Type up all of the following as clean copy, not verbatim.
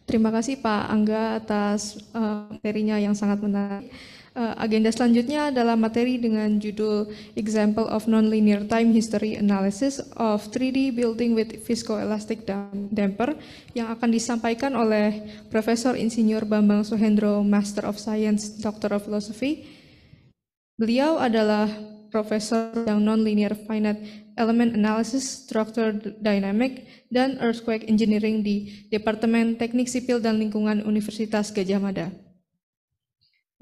Terima kasih Pak Angga atas materinya yang sangat menarik. Agenda selanjutnya adalah materi dengan judul Example of Nonlinear Time History Analysis of 3D Building with Viscoelastic Damper yang akan disampaikan oleh Profesor Insinyur Bambang Suhendro, Master of Science, Doctor of Philosophy. Beliau adalah Profesor yang Nonlinear Finite Element Analysis, Structure Dynamic, dan Earthquake Engineering di Departemen Teknik Sipil dan Lingkungan Universitas Gadjah Mada.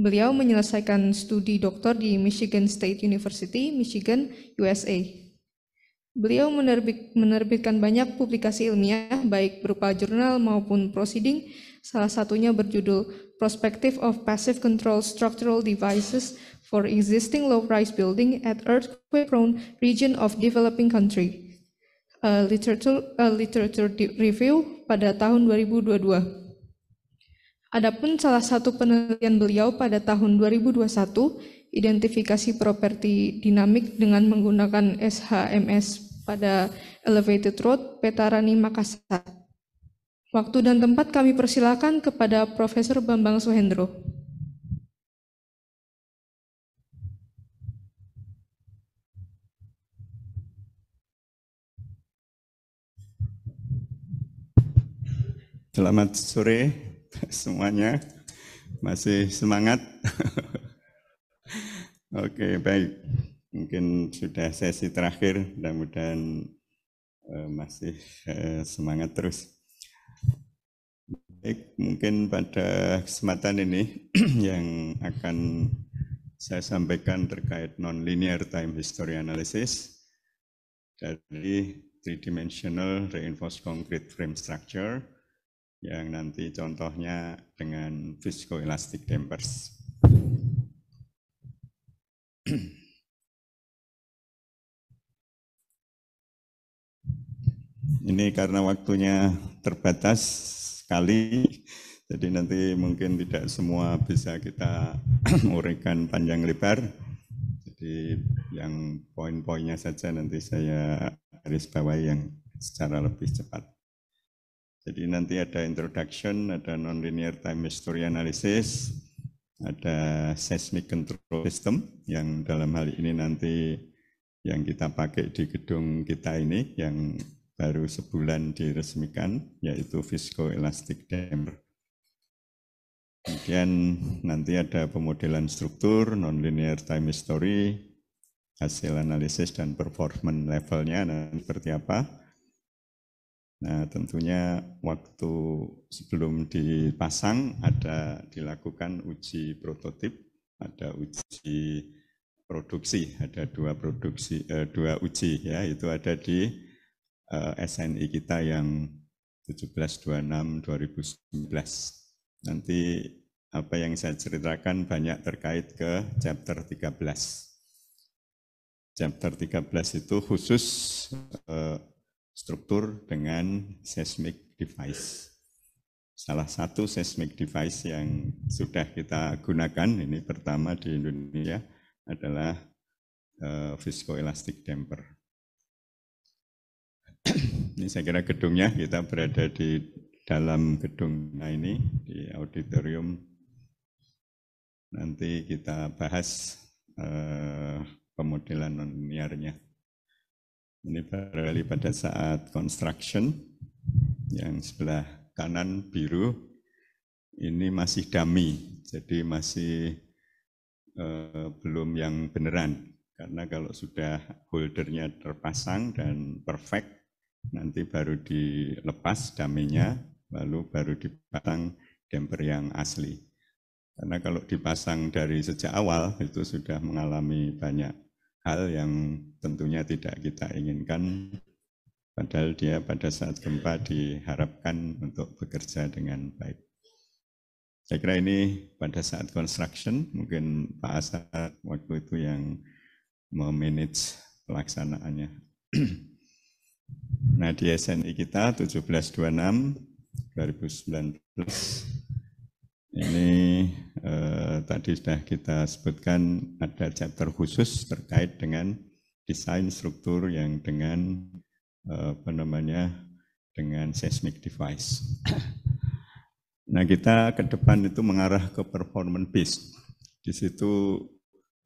Beliau menyelesaikan studi doktor di Michigan State University, Michigan, USA. Beliau menerbitkan banyak publikasi ilmiah, baik berupa jurnal maupun proceeding, salah satunya berjudul Perspective of Passive Control Structural Devices for Existing Low-Rise Building at Earthquake-Prone Region of Developing Country, literature review pada tahun 2022. Adapun salah satu penelitian beliau pada tahun 2021, identifikasi properti dinamik dengan menggunakan SHMS pada Elevated Road, Petarani, Makassar. Waktu dan tempat kami persilakan kepada Profesor Bambang Suhendro. Selamat sore semuanya, masih semangat? Oke, baik. Mungkin sudah sesi terakhir, mudah-mudahan masih semangat terus. Baik, mungkin pada kesempatan ini yang akan saya sampaikan terkait non-linear time history analysis dari three-dimensional reinforced concrete frame structure yang nanti contohnya dengan viscoelastic dampers. Ini karena waktunya terbatas sekali, jadi nanti mungkin tidak semua bisa kita uraikan panjang lebar. Jadi yang poin-poinnya saja nanti saya garis bawahi yang secara lebih cepat. Jadi nanti ada introduction, ada nonlinear time history analysis, ada seismic control system yang dalam hal ini nanti yang kita pakai di gedung kita ini yang baru sebulan diresmikan, yaitu viscoelastic damper. Kemudian nanti ada pemodelan struktur, nonlinear time history, hasil analisis dan performance levelnya seperti apa. Nah, tentunya waktu sebelum dipasang ada dilakukan uji prototip, ada uji produksi, ada dua uji ya, itu ada di SNI kita yang 1726-2019. Nanti apa yang saya ceritakan banyak terkait ke chapter 13. Chapter 13 itu khusus struktur dengan seismic device. Salah satu seismic device yang sudah kita gunakan, ini pertama di Indonesia, adalah viscoelastic damper. Ini saya kira gedungnya, kita berada di dalam gedung ini, di auditorium. Nanti kita bahas pemodelan non-linearnya. Ini barangkali pada saat construction, yang sebelah kanan biru, ini masih dummy, jadi masih belum yang beneran. Karena kalau sudah holdernya terpasang dan perfect, nanti baru dilepas dummy-nya, lalu baru dipasang damper yang asli. Karena kalau dipasang dari sejak awal, itu sudah mengalami banyak hal yang tentunya tidak kita inginkan, padahal dia pada saat gempa diharapkan untuk bekerja dengan baik. Saya kira ini pada saat construction, mungkin Pak Asad waktu itu yang memanage pelaksanaannya. Nah, di SNI kita 1726-2019, ini tadi sudah kita sebutkan ada chapter khusus terkait dengan desain struktur yang dengan dengan seismic device. Nah, kita ke depan itu mengarah ke performance based. Di situ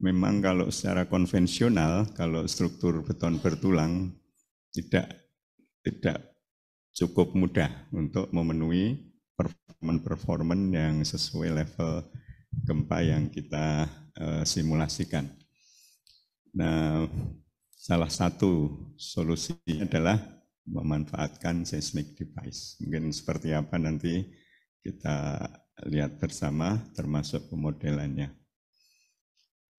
memang kalau secara konvensional, kalau struktur beton bertulang tidak cukup mudah untuk memenuhi performance yang sesuai level gempa yang kita simulasikan. Nah, salah satu solusinya adalah memanfaatkan seismic device. Mungkin seperti apa nanti kita lihat bersama, termasuk pemodelannya.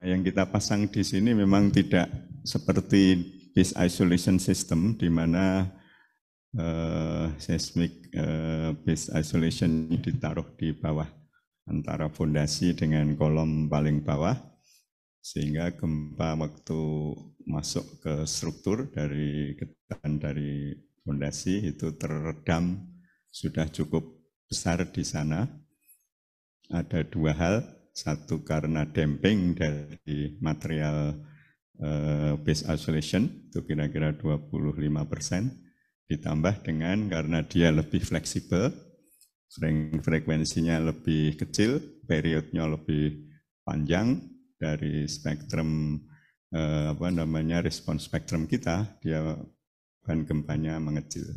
Yang kita pasang di sini memang tidak seperti base isolation system, di mana seismic base isolation ditaruh di bawah antara fondasi dengan kolom paling bawah, sehingga gempa waktu masuk ke struktur dari getaran dari fondasi itu teredam sudah cukup besar di sana. Ada dua hal, satu karena damping dari material base isolation itu kira-kira 25%, ditambah dengan karena dia lebih fleksibel, frekuensinya lebih kecil, periodnya lebih panjang dari spektrum respons spektrum kita, dia bahan gempanya mengecil.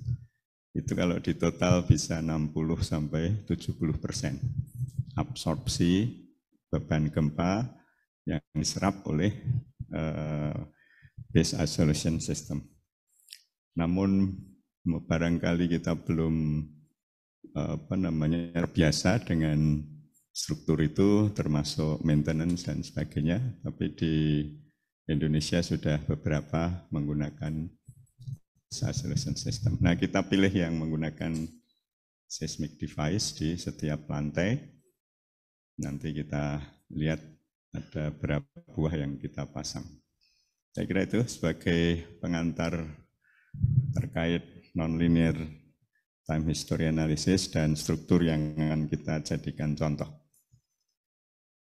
Itu kalau di total bisa 60-70% absorpsi beban gempa yang diserap oleh base isolation system. Namun barangkali kita belum terbiasa dengan struktur itu, termasuk maintenance dan sebagainya, tapi di Indonesia sudah beberapa menggunakan isolation system. Nah, kita pilih yang menggunakan seismic device di setiap lantai. Nanti kita lihat ada berapa buah yang kita pasang. Saya kira itu sebagai pengantar terkait nonlinear time history analysis dan struktur yang akan kita jadikan contoh.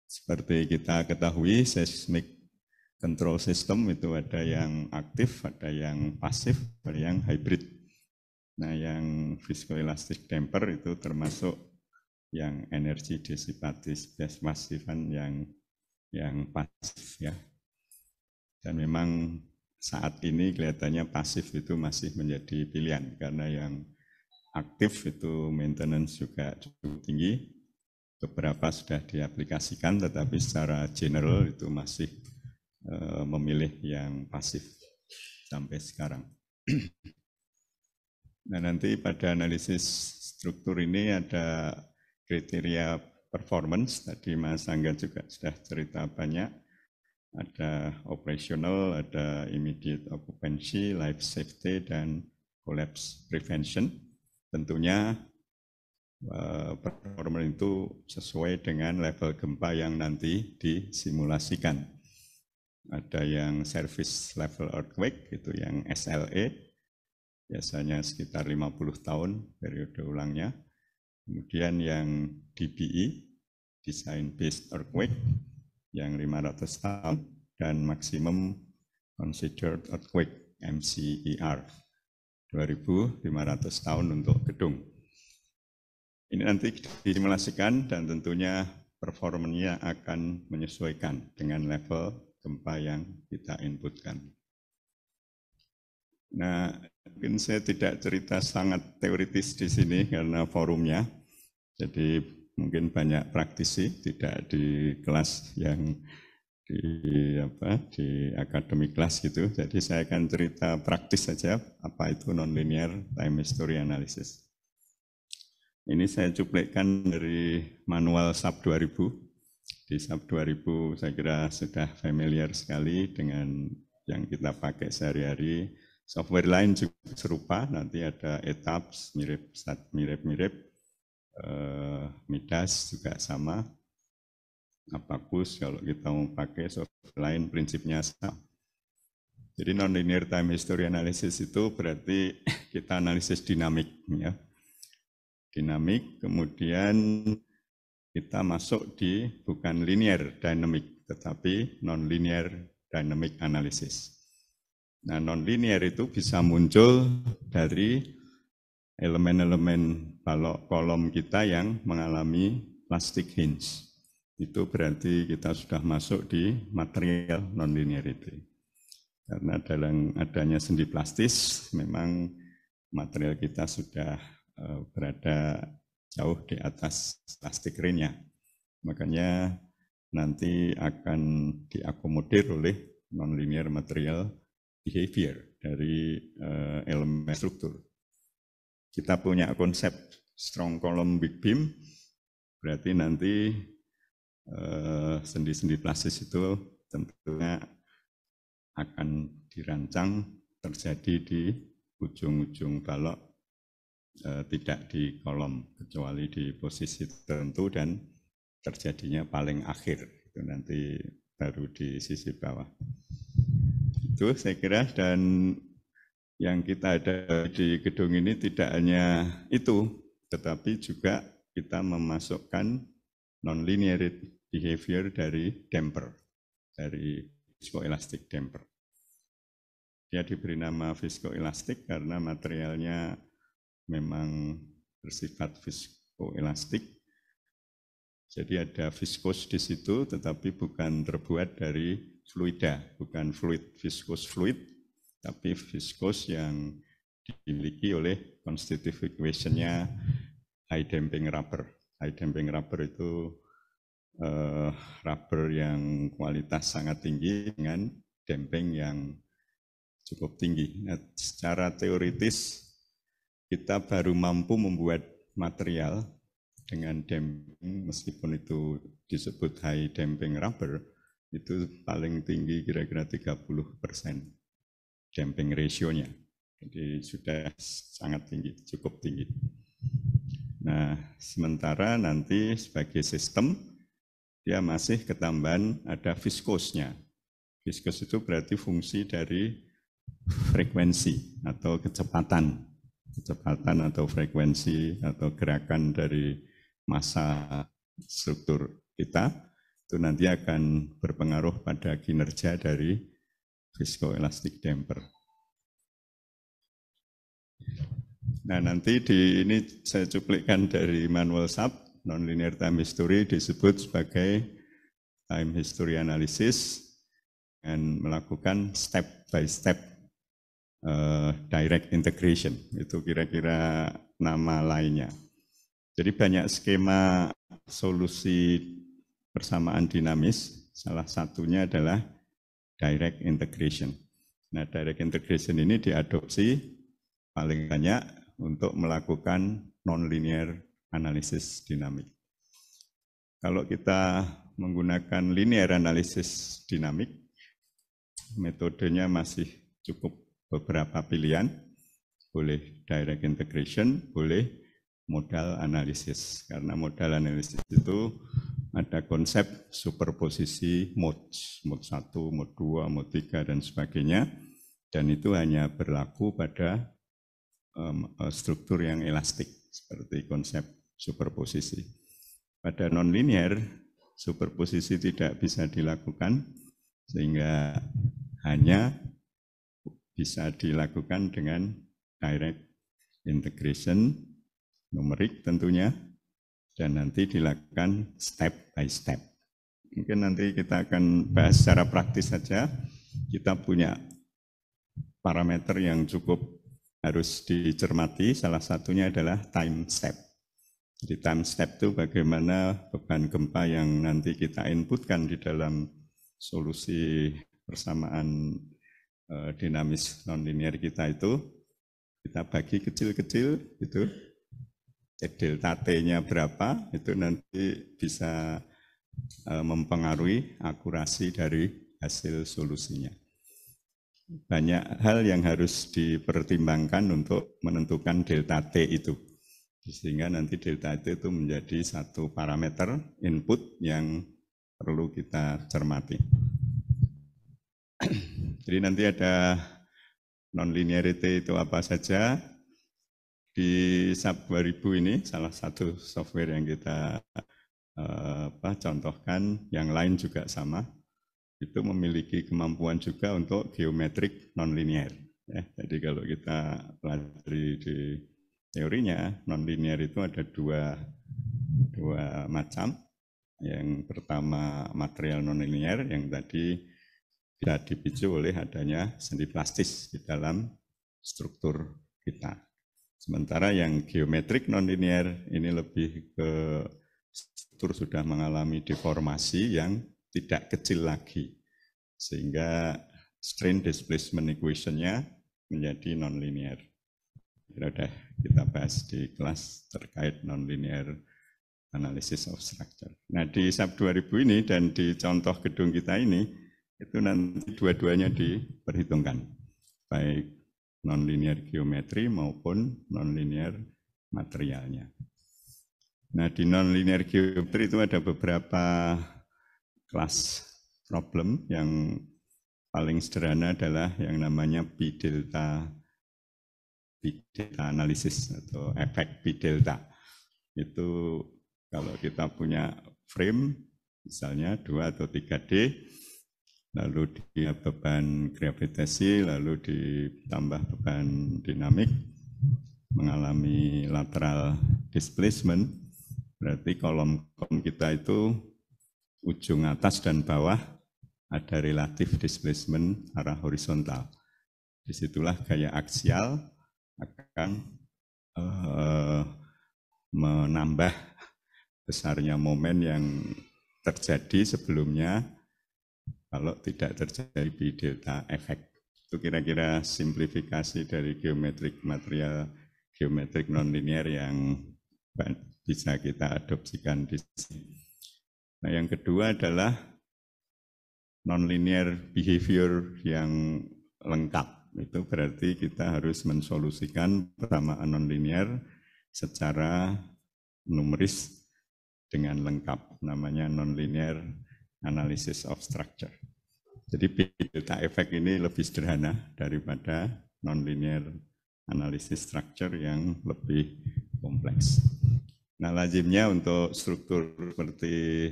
Seperti kita ketahui, seismic control system itu ada yang aktif, ada yang pasif, ada yang hybrid. Nah, yang viscoelastic damper itu termasuk yang energi disipatif pasifan yang pasif ya. Dan memang saat ini kelihatannya pasif itu masih menjadi pilihan karena yang aktif itu maintenance juga cukup tinggi. Beberapa sudah diaplikasikan, tetapi secara general itu masih memilih yang pasif sampai sekarang. Nah, nanti pada analisis struktur ini ada kriteria performance, tadi Mas Angga juga sudah cerita banyak, ada operational, ada immediate occupancy, life safety, dan collapse prevention. Tentunya performance itu sesuai dengan level gempa yang nanti disimulasikan. Ada yang service level earthquake, itu yang SLE, biasanya sekitar 50 tahun periode ulangnya. Kemudian yang DBE, Design Based Earthquake, yang 500 tahun, dan Maximum Considered Earthquake, MCER, 2.500 tahun untuk gedung. Ini nanti disimulasikan dan tentunya performanya akan menyesuaikan dengan level gempa yang kita inputkan. Nah, mungkin saya tidak cerita sangat teoritis di sini karena forumnya, jadi mungkin banyak praktisi, tidak di kelas yang di akademik kelas gitu. Jadi saya akan cerita praktis saja apa itu nonlinear time history analysis. Ini saya cuplikan dari manual SAP 2000. Di SAP 2000 saya kira sudah familiar sekali dengan yang kita pakai sehari-hari. Software lain juga serupa, nanti ada etaps mirip-mirip, Midas juga sama, Abacus kalau kita mau pakai software lain prinsipnya sama. Jadi nonlinear time history analysis itu berarti kita analisis dinamik, ya. Dinamik, kemudian kita masuk di bukan linear dynamic, tetapi nonlinear dynamic analysis. Nah, nonlinear itu bisa muncul dari elemen-elemen balok kolom kita yang mengalami plastic hinge. Itu berarti kita sudah masuk di material non-linearity. Karena dalam adanya sendi plastis, memang material kita sudah berada jauh di atas plastik ringnya. Makanya nanti akan diakomodir oleh non-linear material behavior dari elemen struktur. Kita punya konsep strong column big beam, berarti nanti sendi-sendi plastis itu tentunya akan dirancang terjadi di ujung-ujung balok, tidak di kolom, kecuali di posisi tertentu dan terjadinya paling akhir, itu nanti baru di sisi bawah. Itu saya kira, dan yang kita ada di gedung ini tidak hanya itu, tetapi juga kita memasukkan non-linear behavior dari damper, dari viscoelastic damper. Dia diberi nama viscoelastic karena materialnya memang bersifat viscoelastic. Jadi ada viskos di situ, tetapi bukan terbuat dari fluida, bukan viscous fluid, tapi viskos yang dimiliki oleh constitutive equation-nya high damping rubber. High damping rubber itu rubber yang kualitas sangat tinggi dengan damping yang cukup tinggi. Nah, secara teoritis kita baru mampu membuat material dengan damping, meskipun itu disebut high damping rubber, itu paling tinggi kira-kira 30% damping ratio-nya. Jadi sudah sangat tinggi, cukup tinggi. Nah, sementara nanti sebagai sistem, dia masih ketambahan ada viskosnya. Viskos itu berarti fungsi dari frekuensi atau kecepatan atau frekuensi atau gerakan dari massa struktur kita, itu nanti akan berpengaruh pada kinerja dari viscoelastic damper. Nah, nanti ini saya cuplikan dari manual SAP, non-linear time history disebut sebagai time history analysis dan melakukan step by step direct integration, itu kira-kira nama lainnya. Jadi banyak skema solusi persamaan dinamis, salah satunya adalah direct integration. Nah, direct integration ini diadopsi paling banyak untuk melakukan non-linear analisis dinamik. Kalau kita menggunakan linear analisis dinamik, metodenya masih cukup beberapa pilihan, boleh direct integration, boleh modal analisis. Karena modal analisis itu ada konsep superposisi mode 1, mode 2, mode 3, dan sebagainya, dan itu hanya berlaku pada struktur yang elastik, seperti konsep superposisi. Pada non-linear, superposisi tidak bisa dilakukan, sehingga hanya bisa dilakukan dengan direct integration, numerik tentunya, dan nanti dilakukan step by step. Mungkin nanti kita akan bahas secara praktis saja. Kita punya parameter yang cukup harus dicermati, salah satunya adalah time step. Jadi time step itu bagaimana beban gempa yang nanti kita inputkan di dalam solusi persamaan dinamis non-linear kita itu, kita bagi kecil-kecil, itu delta T-nya berapa, itu nanti bisa mempengaruhi akurasi dari hasil solusinya. Banyak hal yang harus dipertimbangkan untuk menentukan delta T itu. Sehingga nanti delta T itu menjadi satu parameter input yang perlu kita cermati. Jadi nanti ada non-linearity itu apa saja. Di SAP 2000 ini salah satu software yang kita contohkan, yang lain juga sama. Itu memiliki kemampuan juga untuk geometrik non-linear. Ya, jadi kalau kita pelajari di teorinya nonlinear itu ada dua macam. Yang pertama material nonlinear yang tadi bisa dipicu oleh adanya sendi plastis di dalam struktur kita. Sementara yang geometrik nonlinear ini lebih ke struktur sudah mengalami deformasi yang tidak kecil lagi, sehingga strain displacement equation-nya menjadi nonlinear. Sudah kita bahas di kelas terkait nonlinear analysis of structure. Nah di SAP 2000 ini dan di contoh gedung kita ini, itu nanti dua-duanya diperhitungkan, baik nonlinear geometri maupun nonlinear materialnya. Nah di nonlinear geometri itu ada beberapa kelas problem. Yang paling sederhana adalah yang namanya P-delta analysis atau efek P-delta. Itu kalau kita punya frame, misalnya 2 atau 3D, lalu dia beban gravitasi, lalu ditambah beban dinamik, mengalami lateral displacement, berarti kolom kita itu ujung atas dan bawah ada relatif displacement arah horizontal. Disitulah gaya aksial akan menambah besarnya momen yang terjadi sebelumnya kalau tidak terjadi P-delta effect. Itu kira-kira simplifikasi dari geometrik material, geometrik nonlinear yang bisa kita adopsikan di sini. Nah, yang kedua adalah nonlinear behavior yang lengkap. Itu berarti kita harus mensolusikan persamaan nonlinear secara numeris dengan lengkap. Namanya nonlinear analysis of structure. Jadi P-delta effect ini lebih sederhana daripada nonlinear analysis structure yang lebih kompleks. Nah, lazimnya untuk struktur seperti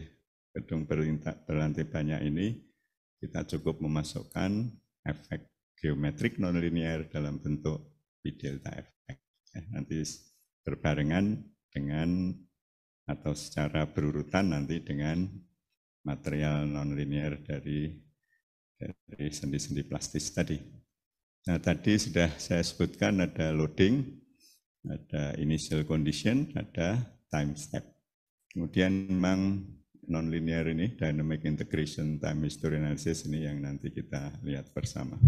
gedung berlantai banyak ini, kita cukup memasukkan efek geometrik nonlinear dalam bentuk P-delta effect. Nanti berbarengan dengan atau secara berurutan nanti dengan material nonlinear dari sendi-sendi plastis tadi. Nah, tadi sudah saya sebutkan ada loading, ada initial condition, ada time step. Kemudian memang nonlinear ini, dynamic integration time history analysis ini yang nanti kita lihat bersama.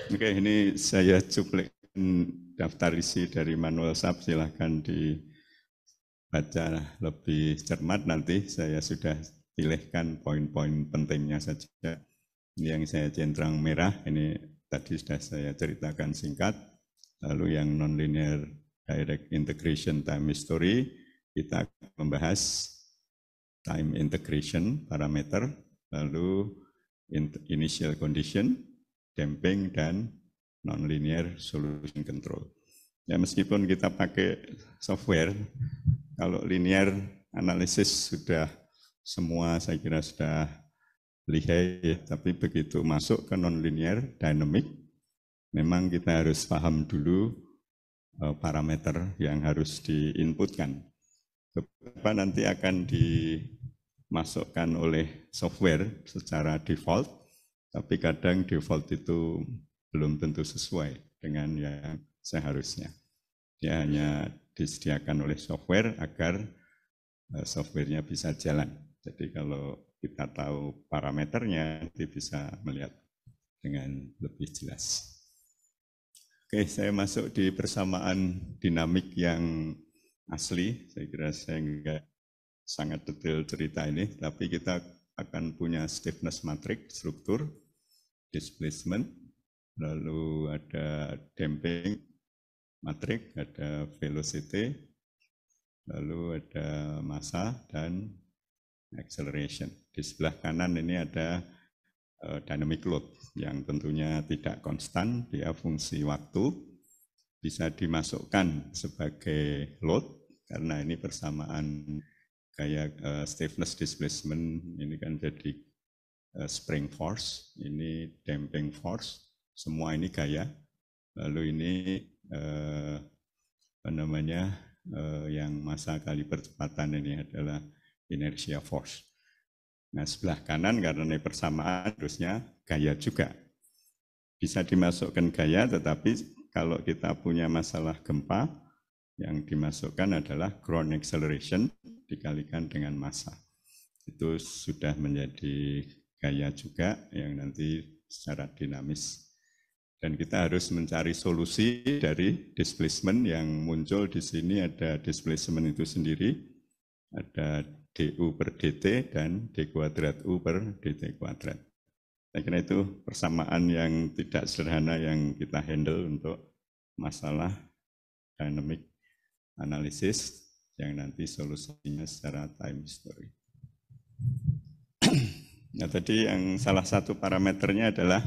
Oke, ini saya cuplikan daftar isi dari manual SAP, silahkan dibaca lebih cermat. Nanti saya sudah pilihkan poin-poin pentingnya saja. Ini yang saya centang merah, ini tadi sudah saya ceritakan singkat. Lalu yang nonlinear direct integration time history, kita membahas time integration parameter, lalu initial condition, damping, dan nonlinear solution control. Ya, meskipun kita pakai software, kalau linear analysis sudah semua saya kira sudah lihai, tapi begitu masuk ke nonlinear dynamic, memang kita harus paham dulu parameter yang harus diinputkan. Beberapa nanti akan dimasukkan oleh software secara default, tapi kadang default itu belum tentu sesuai dengan yang seharusnya. Dia hanya disediakan oleh software agar softwarenya bisa jalan. Jadi kalau kita tahu parameternya, nanti bisa melihat dengan lebih jelas. Oke, saya masuk di persamaan dinamik yang asli. Saya kira saya enggak sangat detail cerita ini, tapi kita akan punya stiffness matrix, struktur, displacement, lalu ada damping matrix, ada velocity, lalu ada massa dan acceleration. Di sebelah kanan ini ada dynamic load yang tentunya tidak konstan, dia fungsi waktu, bisa dimasukkan sebagai load karena ini persamaan kayak stiffness displacement, ini kan jadi spring force, ini damping force, semua ini gaya. Lalu ini yang massa kali percepatan ini adalah inertia force. Nah, sebelah kanan karena ini persamaan harusnya gaya juga. Bisa dimasukkan gaya, tetapi kalau kita punya masalah gempa, yang dimasukkan adalah ground acceleration dikalikan dengan massa. Itu sudah menjadi gaya juga yang nanti secara dinamis. Dan kita harus mencari solusi dari displacement yang muncul di sini. Ada displacement itu sendiri, ada du per dt dan d kuadrat u per dt kuadrat. Saya kira itu persamaan yang tidak sederhana yang kita handle untuk masalah dynamic analisis yang nanti solusinya secara time history. Nah, tadi yang salah satu parameternya adalah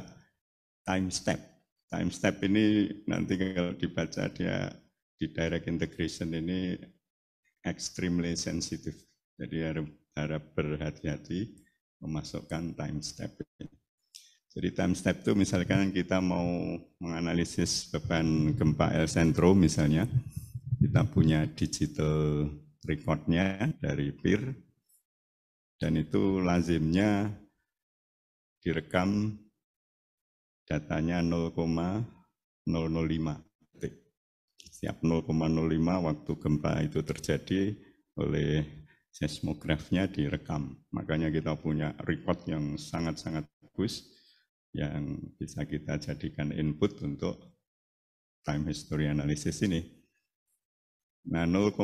time step. Time step ini nanti kalau dibaca dia di direct integration ini extremely sensitive. Jadi harap berhati-hati memasukkan time step. Jadi time step itu misalkan kita mau menganalisis beban gempa epicentrum misalnya, kita punya digital recordnya dari PIR, dan itu lazimnya direkam datanya 0,005 detik. Setiap 0,05 waktu gempa itu terjadi oleh seismografnya direkam. Makanya kita punya record yang sangat-sangat bagus yang bisa kita jadikan input untuk time history analysis ini. Nah, 0,005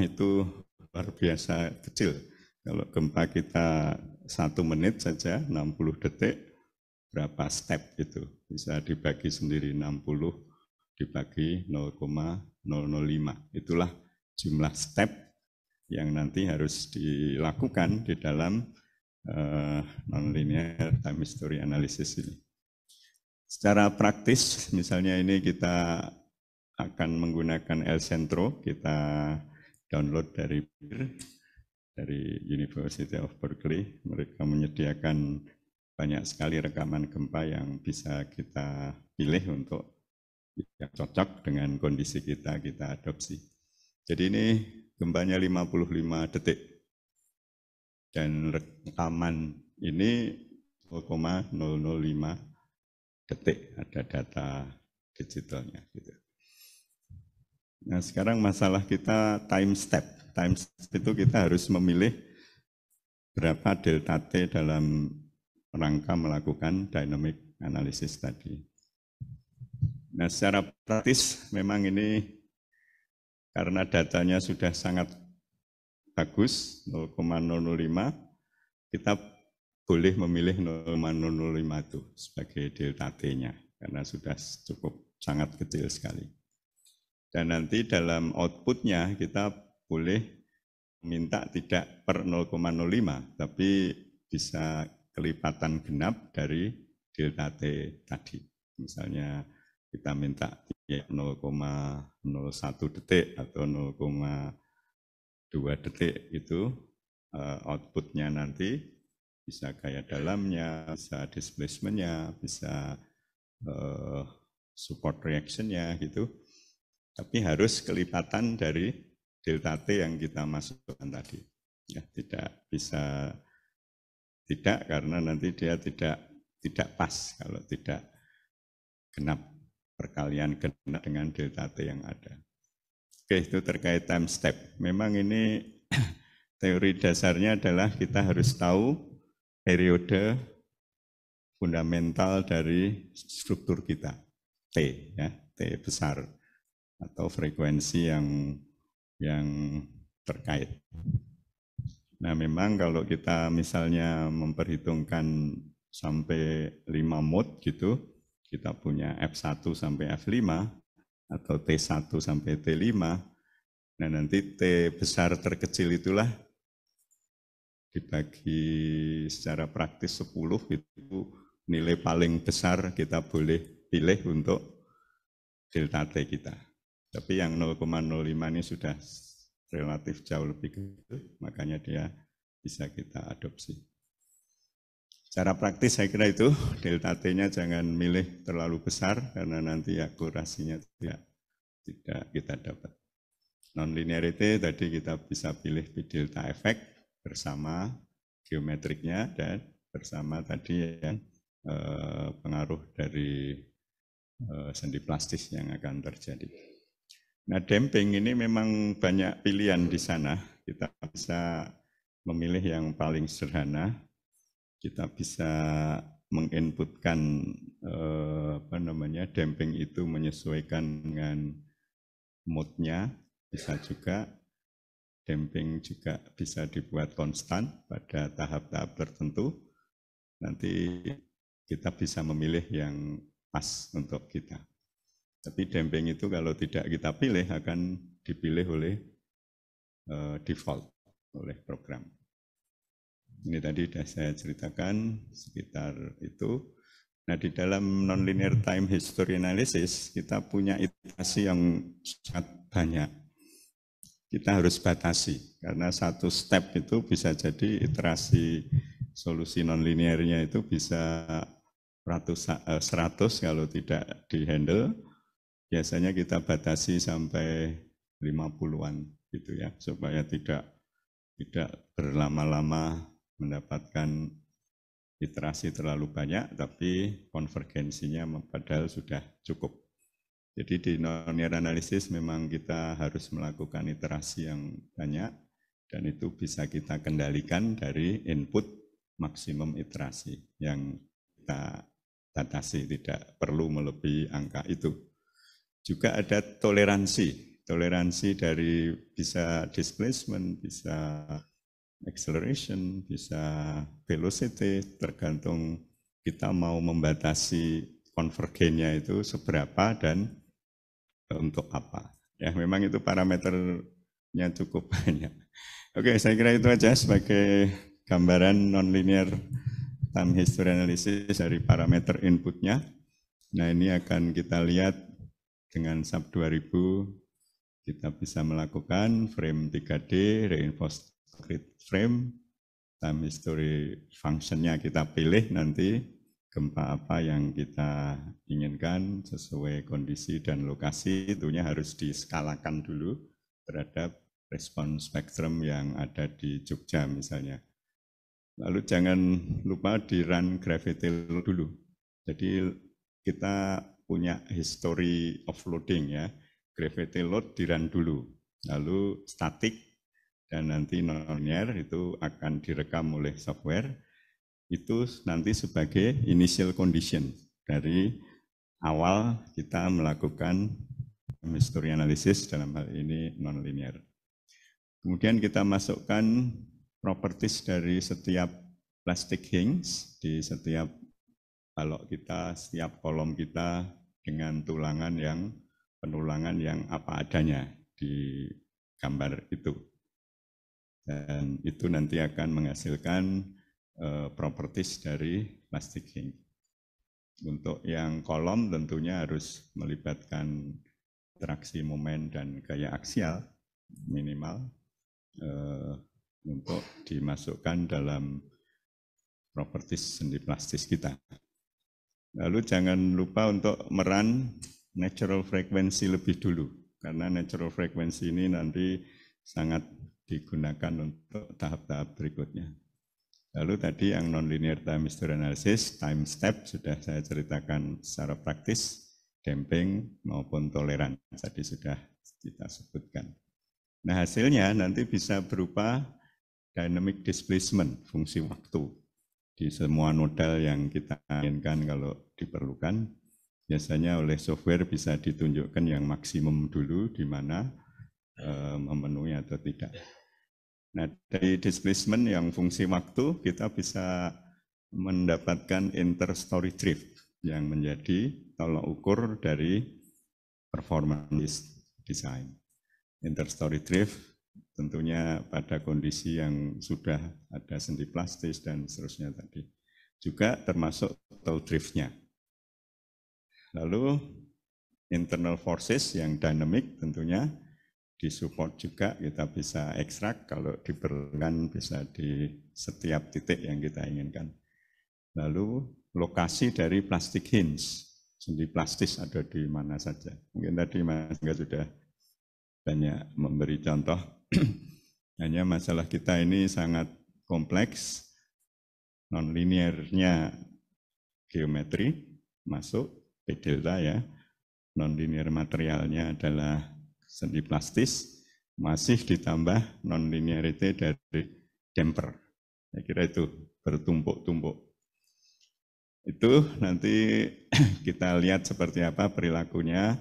itu luar biasa kecil. Kalau gempa kita 1 menit saja, 60 detik, berapa step itu? Bisa dibagi sendiri, 60 dibagi 0,005. Itulah jumlah step yang nanti harus dilakukan di dalam nonlinear time history analysis ini. Secara praktis, misalnya ini kita akan menggunakan El Centro, kita download dari PIR, dari University of Berkeley. Mereka menyediakan banyak sekali rekaman gempa yang bisa kita pilih untuk yang cocok dengan kondisi kita adopsi. Jadi ini gempanya 55 detik. Dan rekaman ini 0,005 detik, ada data digitalnya. Gitu. Nah, sekarang masalah kita time step. Time step itu kita harus memilih berapa delta T dalam rangka melakukan dynamic analysis tadi. Nah, secara praktis memang ini karena datanya sudah sangat bagus, 0,005, kita boleh memilih 0,005 itu sebagai delta T-nya, karena sudah cukup sangat kecil sekali. Dan nanti dalam outputnya kita boleh minta tidak per 0,05, tapi bisa kelipatan genap dari delta T tadi. Misalnya kita minta 0,01 detik atau 0,2 detik itu outputnya nanti bisa gaya dalamnya, bisa displacementnya, bisa support reactionnya gitu. Tapi harus kelipatan dari delta T yang kita masukkan tadi. Ya, tidak bisa tidak karena nanti dia tidak pas kalau tidak genap perkalian genap dengan delta T yang ada. Oke, itu terkait time step. Memang ini teori dasarnya adalah kita harus tahu periode fundamental dari struktur kita, T, ya, T besar atau frekuensi yang terkait. Nah, memang kalau kita misalnya memperhitungkan sampai 5 mode gitu, kita punya F1 sampai F5 atau T1 sampai T5. Nah, nanti T besar terkecil itulah dibagi secara praktis 10 itu nilai paling besar kita boleh pilih untuk delta T kita. Tapi yang 0,05 ini sudah relatif jauh lebih kecil, makanya dia bisa kita adopsi. Cara praktis saya kira itu, delta T-nya jangan milih terlalu besar karena nanti akurasinya tidak kita dapat. Non-linearity tadi kita bisa pilih delta efek bersama geometriknya dan bersama tadi yang pengaruh dari sendi plastis yang akan terjadi. Nah, damping ini memang banyak pilihan di sana. Kita bisa memilih yang paling sederhana. Kita bisa menginputkan damping itu menyesuaikan dengan moodnya. Bisa juga damping juga bisa dibuat konstan pada tahap-tahap tertentu. Nanti kita bisa memilih yang pas untuk kita. Tapi damping itu kalau tidak kita pilih akan dipilih oleh default oleh program. Ini tadi sudah saya ceritakan sekitar itu. Nah, di dalam nonlinear time history analysis kita punya iterasi yang sangat banyak. Kita harus batasi karena satu step itu bisa jadi iterasi solusi nonlinearnya itu bisa 100 kalau tidak dihandle. Biasanya kita batasi sampai 50-an gitu ya, supaya tidak berlama-lama mendapatkan iterasi terlalu banyak, tapi konvergensinya padahal sudah cukup. Jadi di nonlinear analysis memang kita harus melakukan iterasi yang banyak, dan itu bisa kita kendalikan dari input maksimum iterasi yang kita batasi, tidak perlu melebihi angka itu. Juga ada toleransi dari bisa displacement, bisa acceleration, bisa velocity, tergantung kita mau membatasi konvergennya itu seberapa dan untuk apa. Ya, memang itu parameternya cukup banyak. Oke, saya kira itu aja sebagai gambaran nonlinear time history analysis dari parameter inputnya. Nah, ini akan kita lihat dengan SAP 2000 kita bisa melakukan frame 3D, reinforced grid frame, time history functionnya kita pilih nanti gempa apa yang kita inginkan sesuai kondisi dan lokasi, tentunya harus diskalakan dulu terhadap respons spektrum yang ada di Jogja misalnya. Lalu jangan lupa di run gravity load dulu. Jadi kita punya history of loading ya. Gravity load di run dulu, lalu static dan nanti nonlinear itu akan direkam oleh software. Itu nanti sebagai initial condition dari awal kita melakukan history analysis, dalam hal ini nonlinear. Kemudian kita masukkan properties dari setiap plastic hinge di setiap balok kita, setiap kolom kita dengan penulangan yang apa adanya di gambar itu. Dan itu nanti akan menghasilkan properties dari plastic hinge. Untuk yang kolom tentunya harus melibatkan interaksi momen dan gaya aksial minimal untuk dimasukkan dalam properties sendi plastis kita. Lalu jangan lupa untuk merun natural frequency lebih dulu, karena natural frequency ini nanti sangat digunakan untuk tahap-tahap berikutnya. Lalu tadi yang nonlinear time history analysis, time step sudah saya ceritakan secara praktis, damping maupun toleran tadi sudah kita sebutkan. Nah, hasilnya nanti bisa berupa dynamic displacement, fungsi waktu di semua nodal yang kita inginkan kalau diperlukan. Biasanya oleh software bisa ditunjukkan yang maksimum dulu di mana memenuhi atau tidak. Nah, dari displacement yang fungsi waktu kita bisa mendapatkan interstory drift yang menjadi tolak ukur dari performance design. Interstory drift tentunya pada kondisi yang sudah ada sendi plastis dan seterusnya tadi. Juga termasuk tow driftnya. Lalu internal forces yang dynamic tentunya disupport juga, kita bisa ekstrak kalau diperlukan bisa di setiap titik yang kita inginkan. lalu lokasi dari plastik hinge, sendi plastis ada di mana saja. Mungkin tadi Mas Angga sudah banyak memberi contoh. Hanya masalah kita ini sangat kompleks, non-linearnya geometri masuk, P delta ya, non-linear materialnya adalah sendi plastis, masih ditambah non-linearity dari damper. Saya kira itu bertumpuk-tumpuk. Itu nanti kita lihat seperti apa perilakunya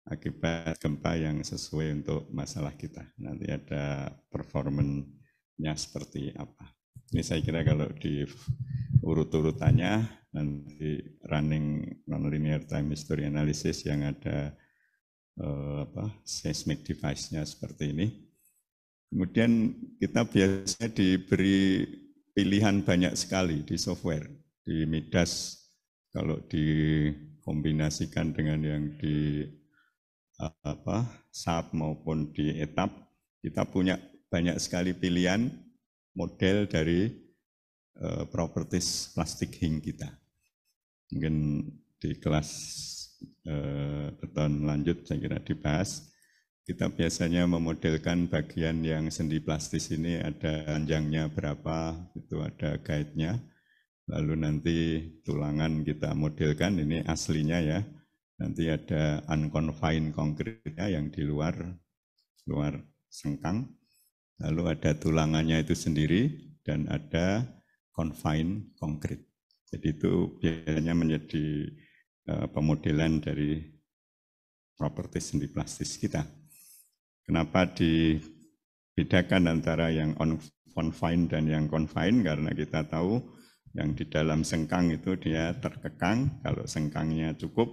akibat gempa yang sesuai untuk masalah kita. Nanti ada performance-nya seperti apa. Ini saya kira kalau di urut-urutannya nanti running non-linear time history analysis yang ada seismic device-nya seperti ini. Kemudian kita biasanya diberi pilihan banyak sekali di software, di Midas kalau dikombinasikan dengan yang di SAP maupun di etap, kita punya banyak sekali pilihan model dari properties plastik hinge kita. Mungkin di kelas beton lanjut saya kira dibahas. Kita biasanya memodelkan bagian yang sendi plastis ini ada panjangnya berapa, itu ada guide-nya. Lalu nanti tulangan kita modelkan, ini aslinya ya. Nanti ada unconfined konkretnya yang di luar sengkang. Lalu ada tulangannya itu sendiri dan ada confined konkret. Jadi itu biasanya menjadi pemodelan dari properties sendi plastis kita. Kenapa dibedakan antara yang confined dan yang confined? Karena kita tahu yang di dalam sengkang itu dia terkekang, kalau sengkangnya cukup,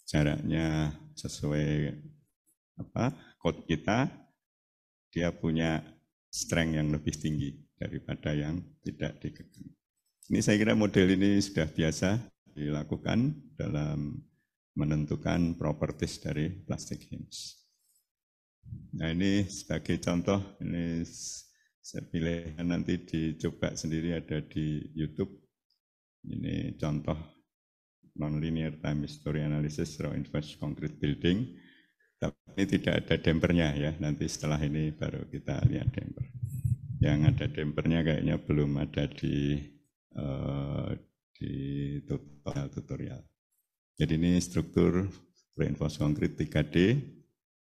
jaraknya sesuai code kita, dia punya strength yang lebih tinggi daripada yang tidak dikekang. Ini saya kira model ini sudah biasa dilakukan dalam menentukan properties dari plastik hinge. Nah ini sebagai contoh, ini saya pilih nanti dicoba sendiri, ada di YouTube. Ini contoh non-linear time history analysis raw inverse concrete building. Tapi tidak ada dampernya ya, nanti setelah ini baru kita lihat damper. Yang ada dampernya kayaknya belum ada di tutorial. Jadi ini struktur reinforced concrete 3D.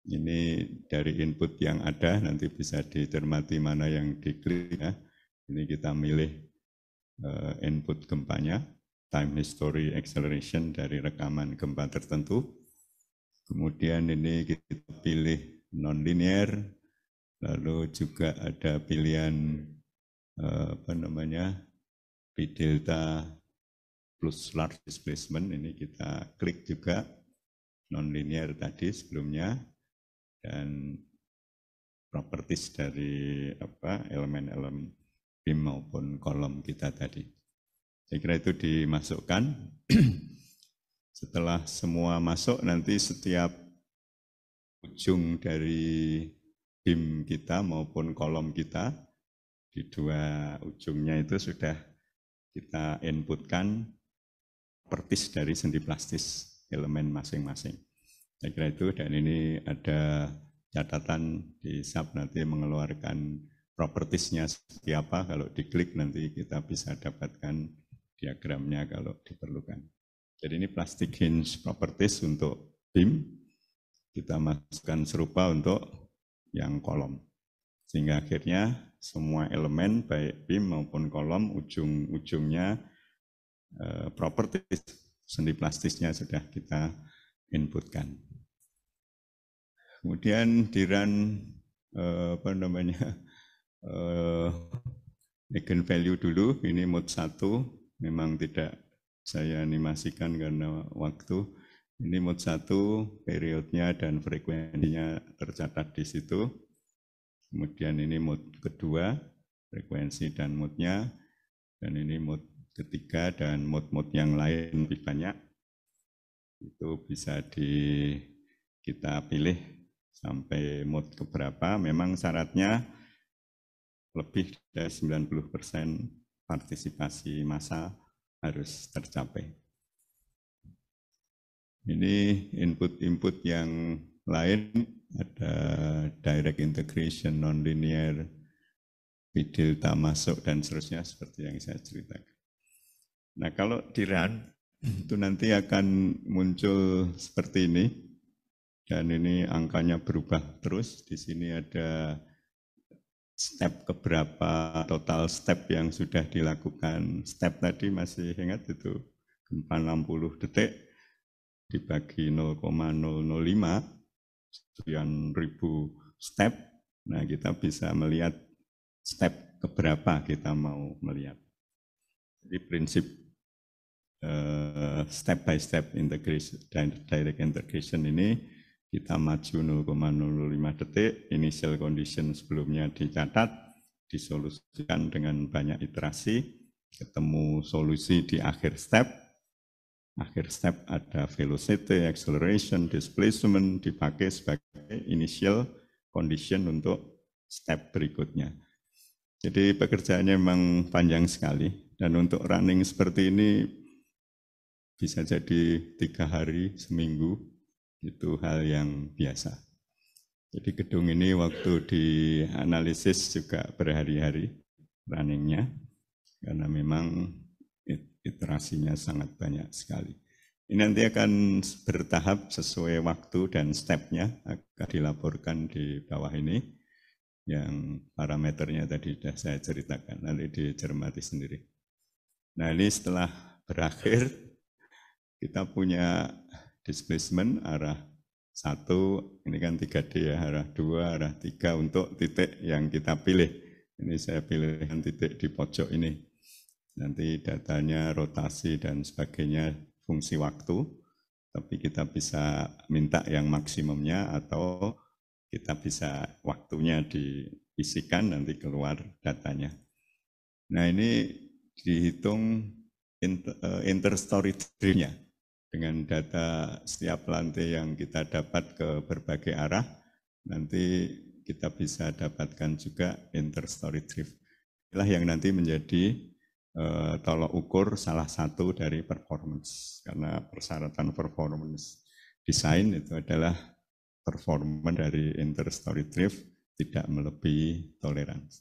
Ini dari input yang ada, nanti bisa dicermati mana yang diklik ya. Ini kita milih input gempanya, time history acceleration dari rekaman gempa tertentu. Kemudian ini kita pilih non-linear, lalu juga ada pilihan P delta plus large displacement, ini kita klik juga non-linear tadi sebelumnya, dan properties dari elemen-elemen beam maupun kolom kita tadi. Saya kira itu dimasukkan. Setelah semua masuk, nanti setiap ujung dari beam kita maupun kolom kita, di dua ujungnya itu sudah kita inputkan properties dari sendi plastis elemen masing-masing. Saya kira itu, dan ini ada catatan di SAP nanti mengeluarkan propertiesnya seperti apa. Kalau diklik nanti kita bisa dapatkan diagramnya kalau diperlukan. Jadi ini plastic hinge properties untuk beam, kita masukkan serupa untuk yang kolom. Sehingga akhirnya semua elemen baik beam maupun kolom ujung-ujungnya properties sendi plastisnya sudah kita inputkan. Kemudian di run eigenvalue dulu, ini mode 1, memang tidak saya animasikan karena waktu. Ini mode 1, periodnya dan frekuensinya tercatat di situ. Kemudian ini mode kedua, frekuensi dan mode-nya. Dan ini mode ketiga dan mode-mode yang lain lebih banyak. Itu bisa kita pilih sampai mode keberapa. Memang syaratnya lebih dari 90% partisipasi massa harus tercapai. Ini input-input yang lain, ada direct integration, nonlinear, delta masuk, dan seterusnya seperti yang saya ceritakan. Nah, kalau di run, itu nanti akan muncul seperti ini, dan ini angkanya berubah terus. Di sini ada step keberapa, total step yang sudah dilakukan. Step tadi masih ingat itu, gempa 60 detik, dibagi 0,005, sekian ribu step. Nah, kita bisa melihat step keberapa kita mau melihat. Jadi prinsip step by step integration dan direct integration ini kita maju 0,005 detik, initial condition sebelumnya dicatat, disolusikan dengan banyak iterasi, ketemu solusi di akhir step. Akhir step ada velocity, acceleration, displacement dipakai sebagai initial condition untuk step berikutnya. Jadi pekerjaannya memang panjang sekali, dan untuk running seperti ini bisa jadi 3 hari, seminggu, itu hal yang biasa. Jadi gedung ini waktu dianalisis juga berhari-hari runningnya, karena memang iterasinya sangat banyak sekali. Ini nanti akan bertahap sesuai waktu dan stepnya, akan dilaporkan di bawah ini, yang parameternya tadi sudah saya ceritakan, nanti dicermati sendiri. Nah, ini setelah berakhir, kita punya displacement arah 1, ini kan 3D ya, arah 2, arah 3 untuk titik yang kita pilih. Ini saya pilihkan titik di pojok ini. Nanti datanya rotasi dan sebagainya fungsi waktu, tapi kita bisa minta yang maksimumnya atau kita bisa waktunya diisikan, nanti keluar datanya. Nah, ini dihitung interstory tree-nya dengan data setiap lantai yang kita dapat ke berbagai arah, nanti kita bisa dapatkan juga interstory drift. Inilah yang nanti menjadi tolok ukur salah satu dari performance, karena persyaratan performance desain itu adalah performa dari interstory drift tidak melebihi toleransi.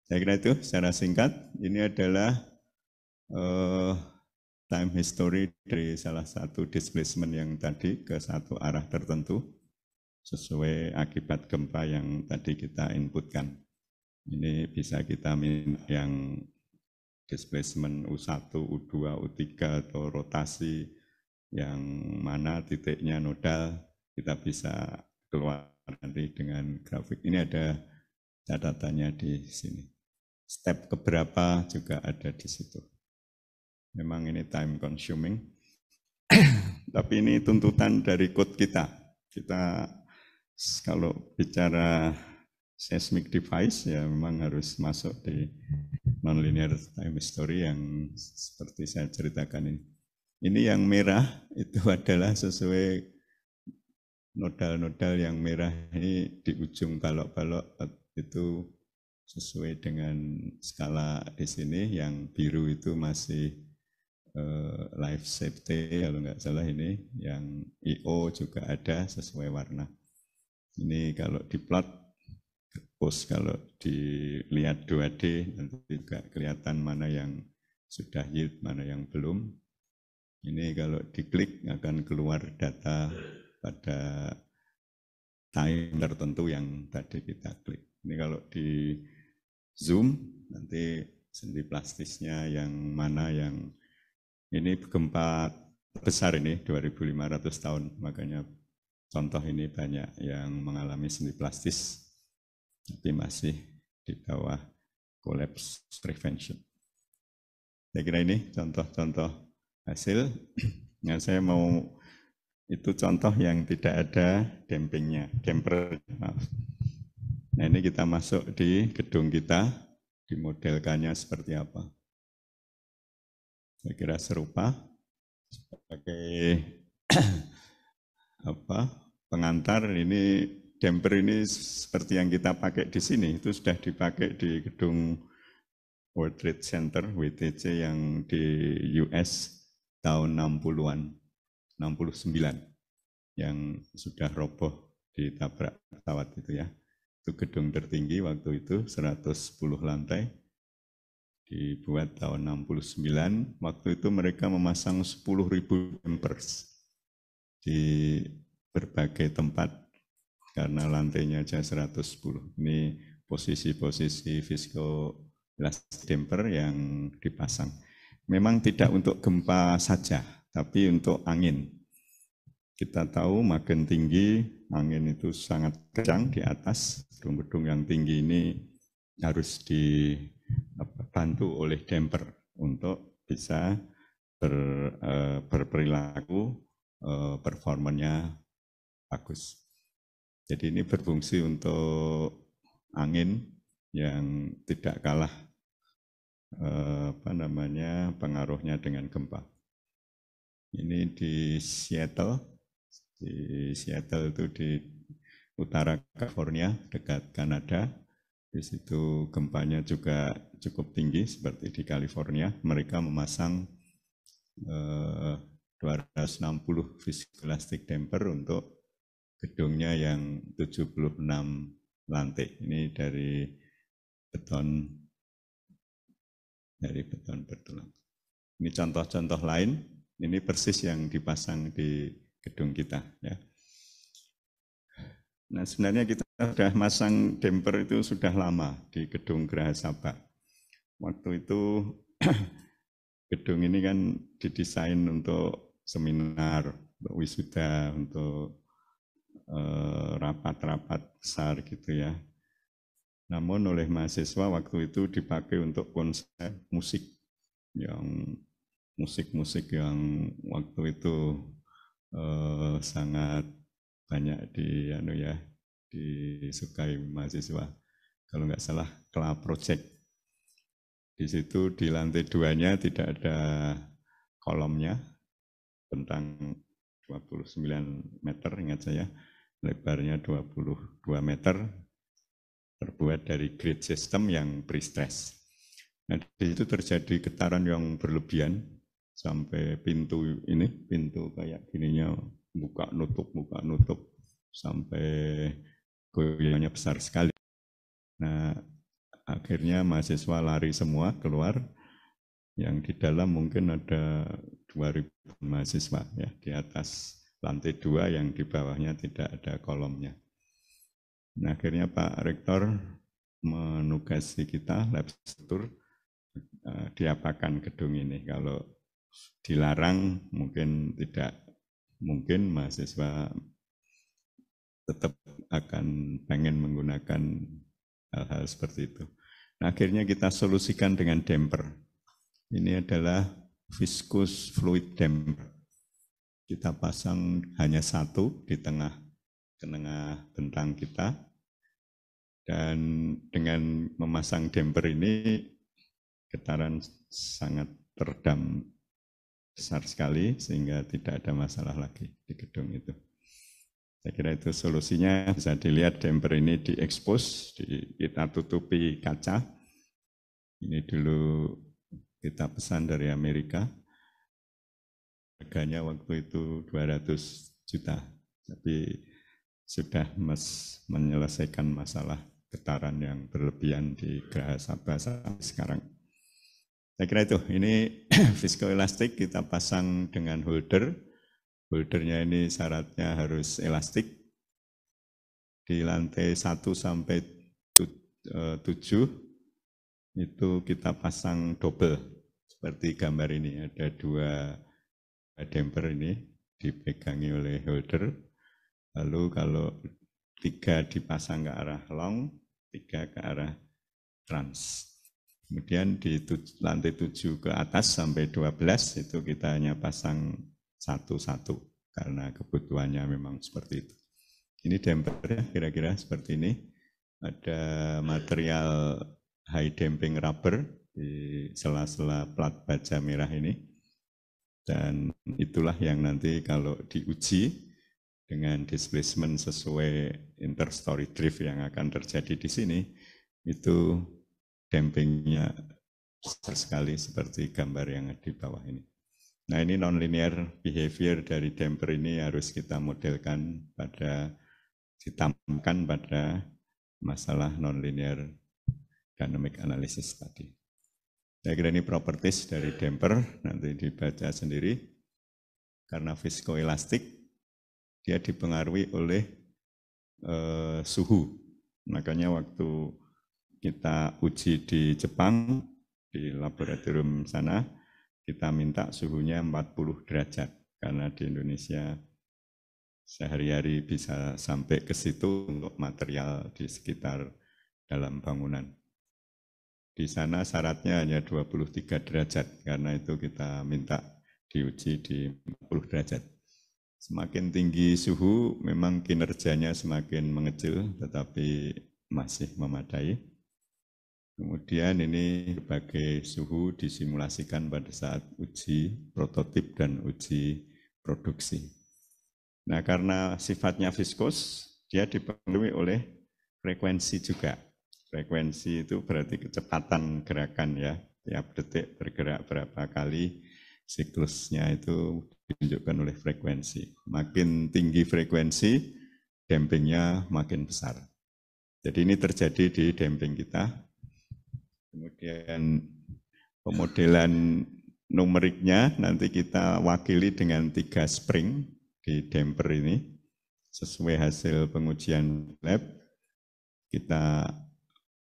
Saya kira itu secara singkat. Ini adalah time history dari salah satu displacement yang tadi ke satu arah tertentu sesuai akibat gempa yang tadi kita inputkan. Ini bisa kita minta yang displacement U1, U2, U3 atau rotasi yang mana titiknya nodal, kita bisa keluar nanti dengan grafik. Ini ada catatannya di sini. Step keberapa juga ada di situ. Memang ini time consuming, tapi ini tuntutan dari code kita. Kita kalau bicara seismic device ya memang harus masuk di nonlinear time history yang seperti saya ceritakan ini. Ini yang merah itu adalah sesuai nodal-nodal yang merah ini di ujung balok-balok itu sesuai dengan skala di sini. Yang biru itu masih life safety kalau nggak salah ini, yang IO juga ada sesuai warna. Ini kalau diplot, post kalau dilihat 2D nanti juga kelihatan mana yang sudah yield, mana yang belum. Ini kalau diklik akan keluar data pada time tertentu yang tadi kita klik. Ini kalau di zoom nanti sendi plastisnya yang mana yang ini gempa besar ini 2.500 tahun, makanya contoh ini banyak yang mengalami sendi plastis, tapi masih di bawah collapse prevention. Saya kira ini contoh-contoh hasil. Nah, saya mau itu contoh yang tidak ada dampingnya, damper. Maaf. Nah, ini kita masuk di gedung kita, dimodelkannya seperti apa. Saya kira serupa sebagai pengantar. Ini damper ini seperti yang kita pakai di sini, itu sudah dipakai di gedung World Trade Center WTC yang di US tahun 60-an, 69 yang sudah roboh ditabrak pesawat itu ya. Itu gedung tertinggi waktu itu 110 lantai, dibuat tahun 69. Waktu itu mereka memasang 10.000 dampers di berbagai tempat karena lantainya aja 110. Ini posisi-posisi viscoelastic damper yang dipasang. Memang tidak untuk gempa saja, tapi untuk angin. Kita tahu makin tinggi, angin itu sangat kencang di atas. Gedung-gedung yang tinggi ini harus dibantu oleh damper untuk bisa berperilaku, performanya bagus. Jadi ini berfungsi untuk angin yang tidak kalah pengaruhnya dengan gempa. Ini di Seattle. Di Seattle itu di utara California, dekat Kanada. Di situ gempanya juga cukup tinggi seperti di California. Mereka memasang 260 viscoelastic damper untuk gedungnya yang 76 lantai. Ini dari beton bertulang. Ini contoh-contoh lain. Ini persis yang dipasang di gedung kita ya. Nah, sebenarnya kita sudah masang damper itu sudah lama di gedung Geraha Sabha. Waktu itu gedung ini kan didesain untuk seminar, untuk wisuda, untuk rapat-rapat besar gitu ya. Namun oleh mahasiswa waktu itu dipakai untuk konser musik yang waktu itu sangat banyak disukai mahasiswa. Kalau nggak salah Club Project. Di situ di lantai 2-nya tidak ada kolomnya, bentang 29 meter ingat saya, lebarnya 22 meter, terbuat dari grid system yang pre-stress. Nah, di situ terjadi getaran yang berlebihan sampai pintu kayak gininya buka nutup sampai goyangnya besar sekali. Nah, akhirnya mahasiswa lari semua keluar. Yang di dalam mungkin ada 2.000 mahasiswa ya, di atas lantai 2 yang di bawahnya tidak ada kolomnya. Nah, akhirnya Pak Rektor menugasi kita lab struktur diapakan gedung ini. Kalau dilarang tidak mungkin mahasiswa tetap akan pengen menggunakan hal-hal seperti itu. Nah, akhirnya kita solusikan dengan damper. Ini adalah viscous fluid damper. Kita pasang hanya satu di tengah bentang kita. Dan dengan memasang damper ini getaran sangat teredam besar sekali sehingga tidak ada masalah lagi di gedung itu. Saya kira itu solusinya. Bisa dilihat damper ini diekspos, kita tutupi kaca. Ini dulu kita pesan dari Amerika. Harganya waktu itu 200 juta. Tapi sudah menyelesaikan masalah getaran yang berlebihan di Geraha Sabha sampai sekarang. Saya kira itu, ini viscoelastic kita pasang dengan holder. Holdernya ini syaratnya harus elastik. Di lantai 1 sampai 7 itu kita pasang double. Seperti gambar ini, ada 2 damper ini dipegangi oleh holder. Lalu kalau 3 dipasang ke arah long, 3 ke arah trans. Kemudian di lantai 7 ke atas sampai 12 itu kita hanya pasang satu-satu karena kebutuhannya memang seperti itu. Ini dampernya kira-kira seperti ini. Ada material high damping rubber di sela-sela plat baja merah ini. Dan itulah yang nanti kalau diuji dengan displacement sesuai interstory drift yang akan terjadi di sini, itu dampingnya besar sekali seperti gambar yang di bawah ini. Nah, ini nonlinear behavior dari damper ini harus kita modelkan ditambahkan pada masalah nonlinear dynamic analysis tadi. Saya kira ini properties dari damper, nanti dibaca sendiri. Karena viskoelastik, dia dipengaruhi oleh suhu. Makanya waktu kita uji di Jepang, di laboratorium sana, kita minta suhunya 40 derajat. Karena di Indonesia sehari-hari bisa sampai ke situ untuk material di sekitar dalam bangunan. Di sana syaratnya hanya 23 derajat, karena itu kita minta diuji di 40 derajat. Semakin tinggi suhu, memang kinerjanya semakin mengecil, tetapi masih memadai. Kemudian ini berbagai suhu disimulasikan pada saat uji prototip dan uji produksi. Nah, karena sifatnya viskos, dia dipengaruhi oleh frekuensi juga. Frekuensi itu berarti kecepatan gerakan ya, tiap detik bergerak berapa kali, siklusnya itu ditunjukkan oleh frekuensi. Makin tinggi frekuensi, dampingnya makin besar. Jadi ini terjadi di damping kita. Kemudian pemodelan numeriknya nanti kita wakili dengan 3 spring di damper ini. Sesuai hasil pengujian lab, kita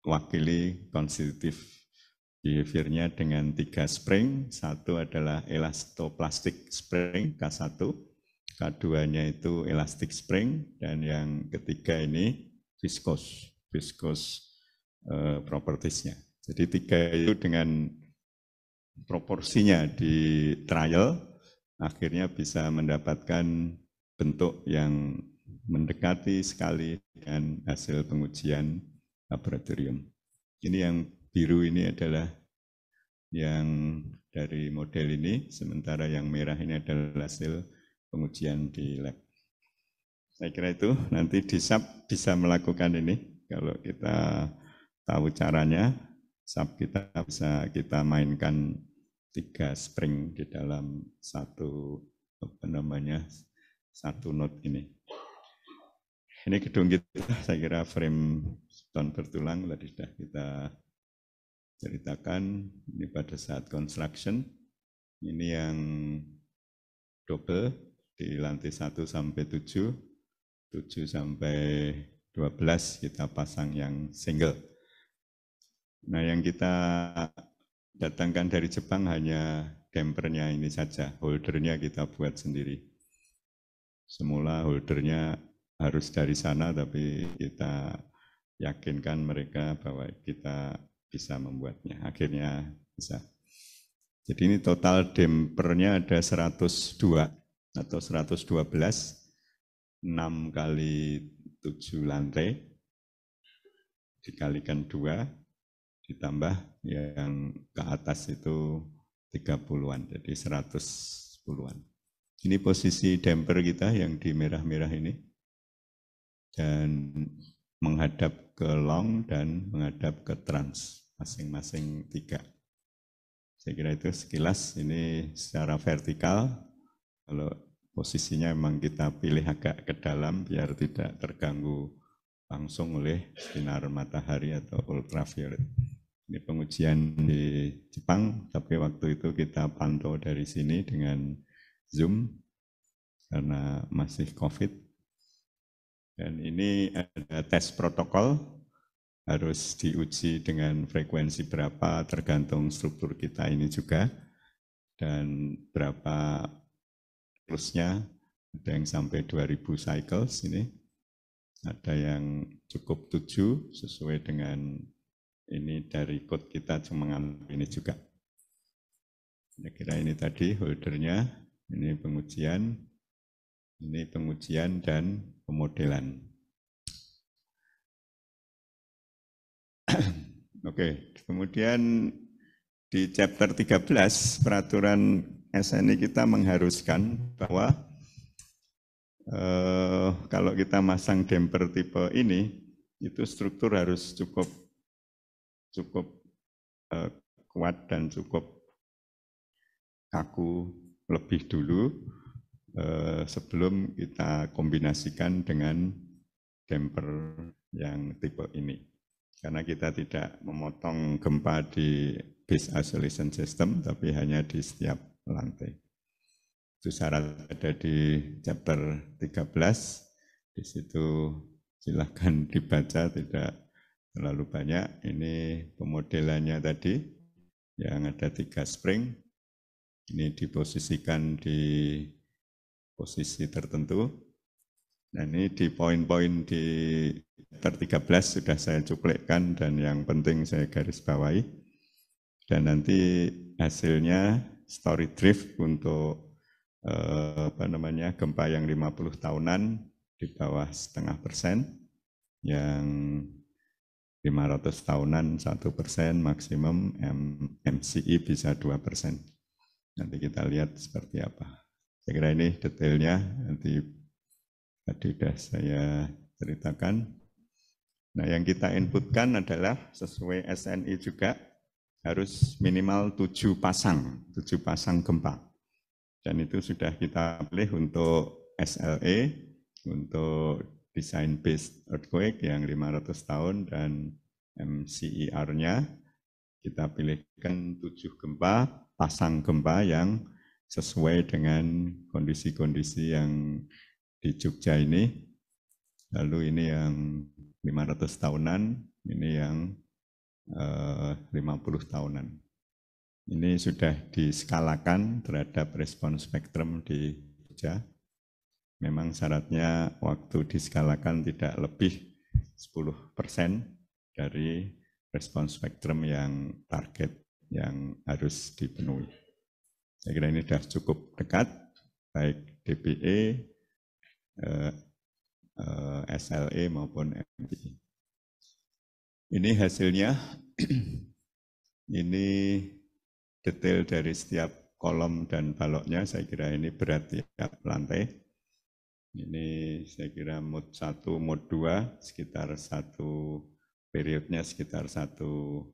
wakili constitutive behavior-nya dengan 3 spring. Satu adalah elastoplastic spring, K1. K2-nya itu elastic spring. Dan yang ketiga ini viscous properties-nya. Jadi 3 itu dengan proporsinya di trial, akhirnya bisa mendapatkan bentuk yang mendekati sekali dengan hasil pengujian laboratorium. Ini yang biru ini adalah yang dari model ini, sementara yang merah ini adalah hasil pengujian di lab. Saya kira itu nanti di SAP bisa melakukan ini. Kalau kita tahu caranya, SAP kita bisa kita mainkan 3 spring di dalam satu node ini. Ini gedung kita, saya kira frame stone bertulang tadi sudah kita ceritakan. Ini pada saat construction. Ini yang double di lantai 1 sampai 7, 7 sampai 12 kita pasang yang single. Nah, yang kita datangkan dari Jepang hanya dampernya ini saja, holdernya kita buat sendiri. Semula holdernya harus dari sana, tapi kita yakinkan mereka bahwa kita bisa membuatnya. Akhirnya bisa. Jadi ini total dampernya ada 102 atau 112, 6 kali 7 lantai, dikalikan 2, ditambah yang ke atas itu 30-an, jadi 110-an. Ini posisi damper kita yang di merah-merah ini. Dan menghadap ke long dan menghadap ke trans, masing-masing 3. Saya kira itu sekilas, ini secara vertikal. Kalau posisinya memang kita pilih agak ke dalam biar tidak terganggu langsung oleh sinar matahari atau ultraviolet. Ini pengujian di Jepang, tapi waktu itu kita pantau dari sini dengan Zoom karena masih COVID. Dan ini ada tes protokol, harus diuji dengan frekuensi berapa tergantung struktur kita ini juga. Dan berapa siklusnya, ada yang sampai 2000 cycles ini. Ada yang cukup 7 sesuai dengan ini dari code kita cuma mengambil ini juga. Saya kira ini tadi holdernya, ini pengujian dan pemodelan. Oke, kemudian di chapter 13 peraturan SNI kita mengharuskan bahwa kalau kita masang damper tipe ini, itu struktur harus cukup kuat dan cukup kaku lebih dulu sebelum kita kombinasikan dengan damper yang tipe ini. Karena kita tidak memotong gempa di base isolation system, tapi hanya di setiap lantai. Itu syarat ada di chapter 13. Di situ silahkan dibaca, tidak terlalu banyak. Ini pemodelannya tadi, yang ada 3 spring. Ini diposisikan di posisi tertentu. Nah ini di poin-poin di chapter 13 sudah saya cuplikkan dan yang penting saya garis bawahi. Dan nanti hasilnya story drift untuk gempa yang 50 tahunan di bawah 0,5%, yang 500 tahunan 1%, maksimum MCI bisa 2%. Nanti kita lihat seperti apa. Saya kira ini detailnya, nanti tadi sudah saya ceritakan. Nah yang kita inputkan adalah sesuai SNI juga, harus minimal 7 pasang gempa. Dan itu sudah kita pilih untuk SLE, untuk design based earthquake yang 500 tahun, dan MCER-nya kita pilihkan 7 gempa, pasang gempa yang sesuai dengan kondisi-kondisi yang di Jogja ini. Lalu ini yang 500 tahunan, ini yang 50 tahunan. Ini sudah diskalakan terhadap respon spektrum di Jogja. Memang syaratnya waktu diskalakan tidak lebih 10% dari respon spektrum yang target yang harus dipenuhi. Saya kira ini sudah cukup dekat, baik DBE, SLE maupun MCI. Ini hasilnya, ini detail dari setiap kolom dan baloknya. Saya kira ini berat tiap lantai. Ini saya kira mode 1, mode 2 sekitar 1 periodnya sekitar 1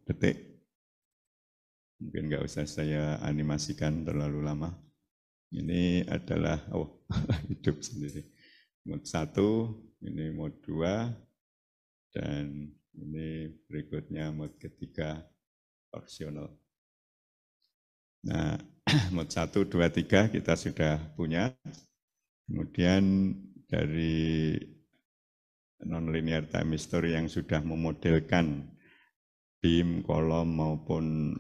detik. Mungkin nggak usah saya animasikan terlalu lama. Ini adalah hidup sendiri. Mode 1, ini mode 2, dan ini berikutnya mode ketiga torsional. Nah, mode 1, 2, 3 kita sudah punya. Kemudian dari nonlinear time history yang sudah memodelkan beam, kolom maupun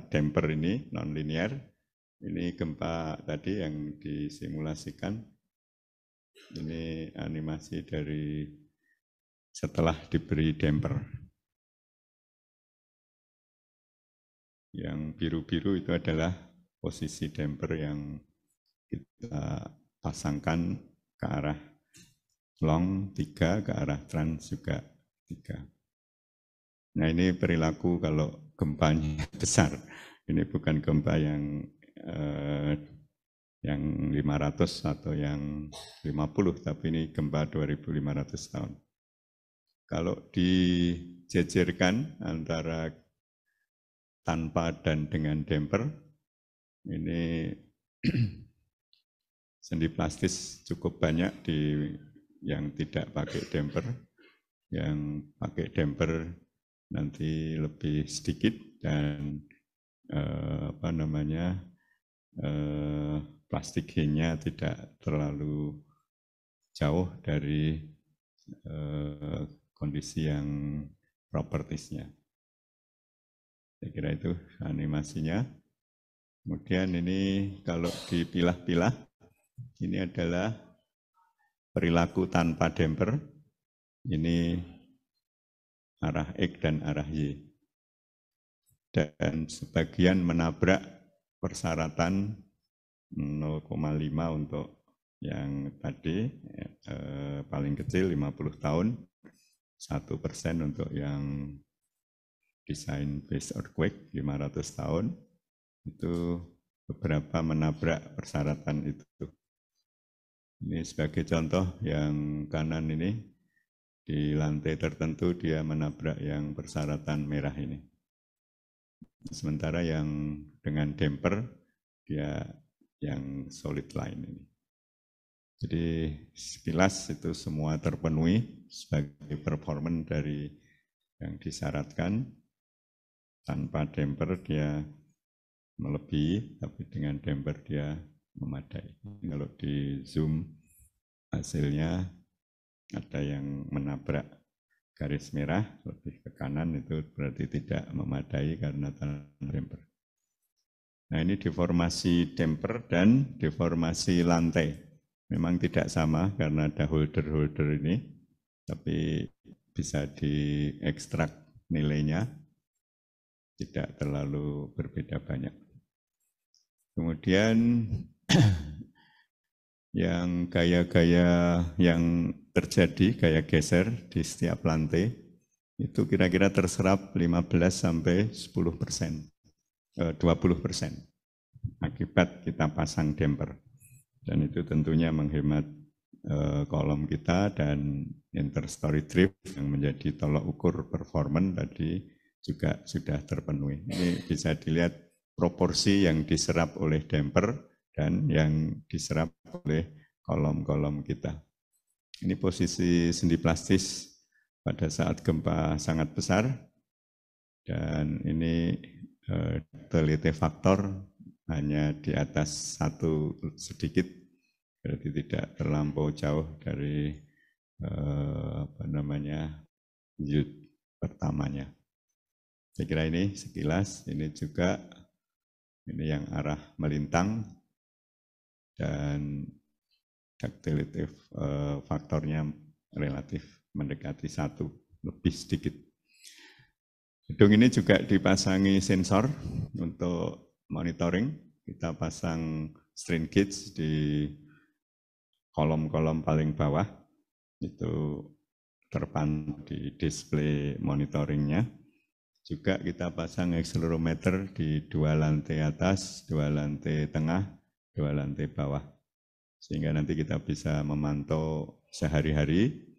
damper ini nonlinear. Ini gempa tadi yang disimulasikan. Ini animasi dari setelah diberi damper. Yang biru-biru itu adalah posisi damper yang kita pasangkan ke arah long 3, ke arah trans juga 3. Nah ini perilaku kalau gempanya besar. Ini bukan gempa yang 500 atau yang 50, tapi ini gempa 2500 tahun. Kalau dijejerkan antara tanpa dan dengan damper, ini sendi plastis cukup banyak yang tidak pakai damper. Yang pakai damper nanti lebih sedikit, dan plastik H-nya tidak terlalu jauh dari kondisi yang propertiesnya. Saya kira itu animasinya. Kemudian ini kalau dipilah-pilah, ini adalah perilaku tanpa damper. Ini arah X dan arah Y. Dan sebagian menabrak persyaratan 0,5 untuk yang tadi, paling kecil 50 tahun, 1% untuk yang design based earthquake 500 tahun, itu beberapa menabrak persyaratan itu. Ini sebagai contoh, yang kanan ini di lantai tertentu dia menabrak yang persyaratan merah ini. Sementara yang dengan damper dia yang solid line ini. Jadi sekilas itu semua terpenuhi sebagai performance dari yang disyaratkan. Tanpa damper dia melebihi, tapi dengan damper dia memadai. Kalau di zoom hasilnya ada yang menabrak garis merah lebih ke kanan, itu berarti tidak memadai karena tanpa damper. Nah ini deformasi damper dan deformasi lantai. Memang tidak sama karena ada holder-holder ini, tapi bisa diekstrak nilainya, tidak terlalu berbeda banyak. Kemudian yang gaya-gaya yang terjadi, gaya geser di setiap lantai, itu kira-kira terserap 15-10%, 20% akibat kita pasang damper. Dan itu tentunya menghemat kolom kita dan interstory drift yang menjadi tolok ukur performance tadi juga sudah terpenuhi. Ini bisa dilihat proporsi yang diserap oleh damper dan yang diserap oleh kolom-kolom kita. Ini posisi sendi plastis pada saat gempa sangat besar, dan ini teliti faktor hanya di atas 1 sedikit, berarti tidak terlampau jauh dari yield pertamanya. Saya kira ini sekilas, ini juga ini yang arah melintang dan ductility faktornya relatif mendekati 1, lebih sedikit. Gedung ini juga dipasangi sensor untuk monitoring. Kita pasang strain gauge di kolom-kolom paling bawah, itu terpantau di display monitoringnya. Juga kita pasang accelerometer di 2 lantai atas, 2 lantai tengah, 2 lantai bawah. Sehingga nanti kita bisa memantau sehari-hari,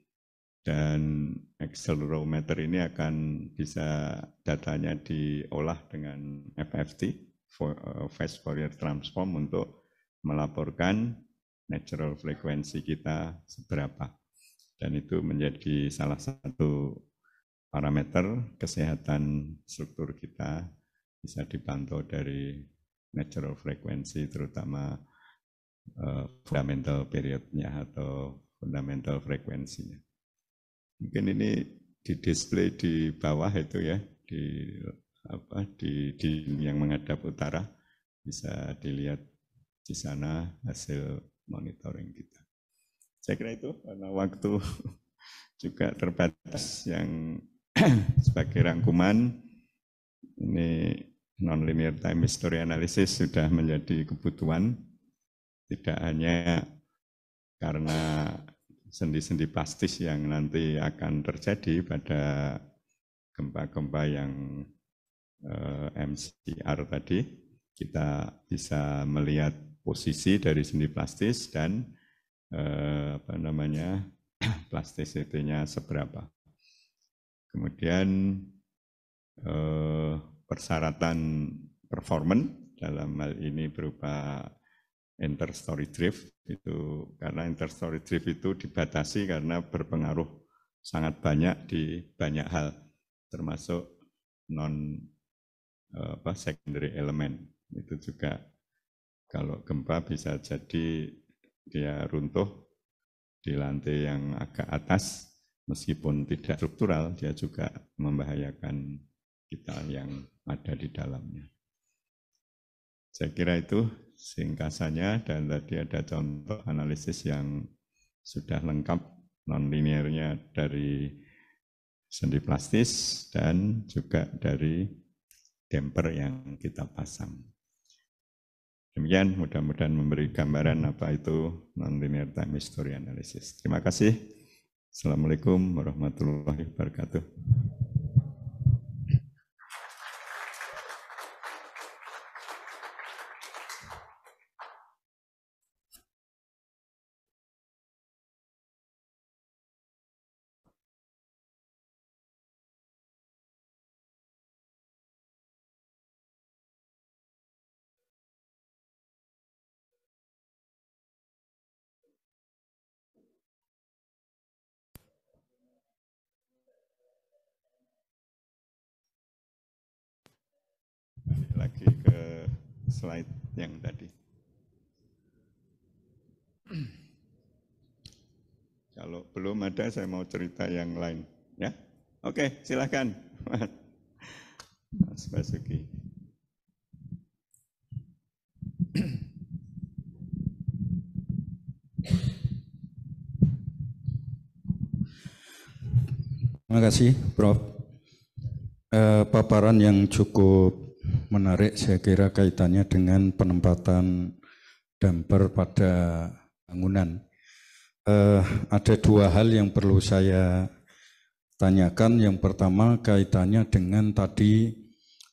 dan accelerometer ini akan bisa datanya diolah dengan FFT, Fast Fourier Transform, untuk melaporkan natural frequency kita seberapa. Dan itu menjadi salah satu parameter kesehatan struktur kita, bisa dipantau dari natural frequency, terutama fundamental periodnya atau fundamental frekuensinya. Mungkin ini di display di bawah itu ya, di yang menghadap utara, bisa dilihat di sana hasil monitoring kita. Saya kira itu, karena waktu juga terbatas, yang sebagai rangkuman, ini nonlinear time history analysis sudah menjadi kebutuhan, tidak hanya karena sendi-sendi plastis yang nanti akan terjadi pada gempa-gempa yang MCR tadi, kita bisa melihat posisi dari sendi plastis dan plastisitinya seberapa. Kemudian persyaratan performance dalam hal ini berupa interstory drift, itu karena interstory drift itu dibatasi karena berpengaruh sangat banyak di banyak hal, termasuk secondary element. Itu juga kalau gempa bisa jadi dia runtuh di lantai yang agak atas, meskipun tidak struktural, dia juga membahayakan kita yang ada di dalamnya. Saya kira itu singkatannya, dan tadi ada contoh analisis yang sudah lengkap non-linearnya dari sendi plastis dan juga dari damper yang kita pasang. Demikian, mudah-mudahan memberi gambaran apa itu non-linear time history analysis. Terima kasih. Assalamualaikum warahmatullahi wabarakatuh. slide yang tadi. Kalau belum ada, saya mau cerita yang lain. Ya, oke, silakan, Mas Basuki. Terima kasih, Prof. Paparan yang cukup menarik, saya kira kaitannya dengan penempatan damper pada bangunan. Ada dua hal yang perlu saya tanyakan. Yang pertama kaitannya dengan tadi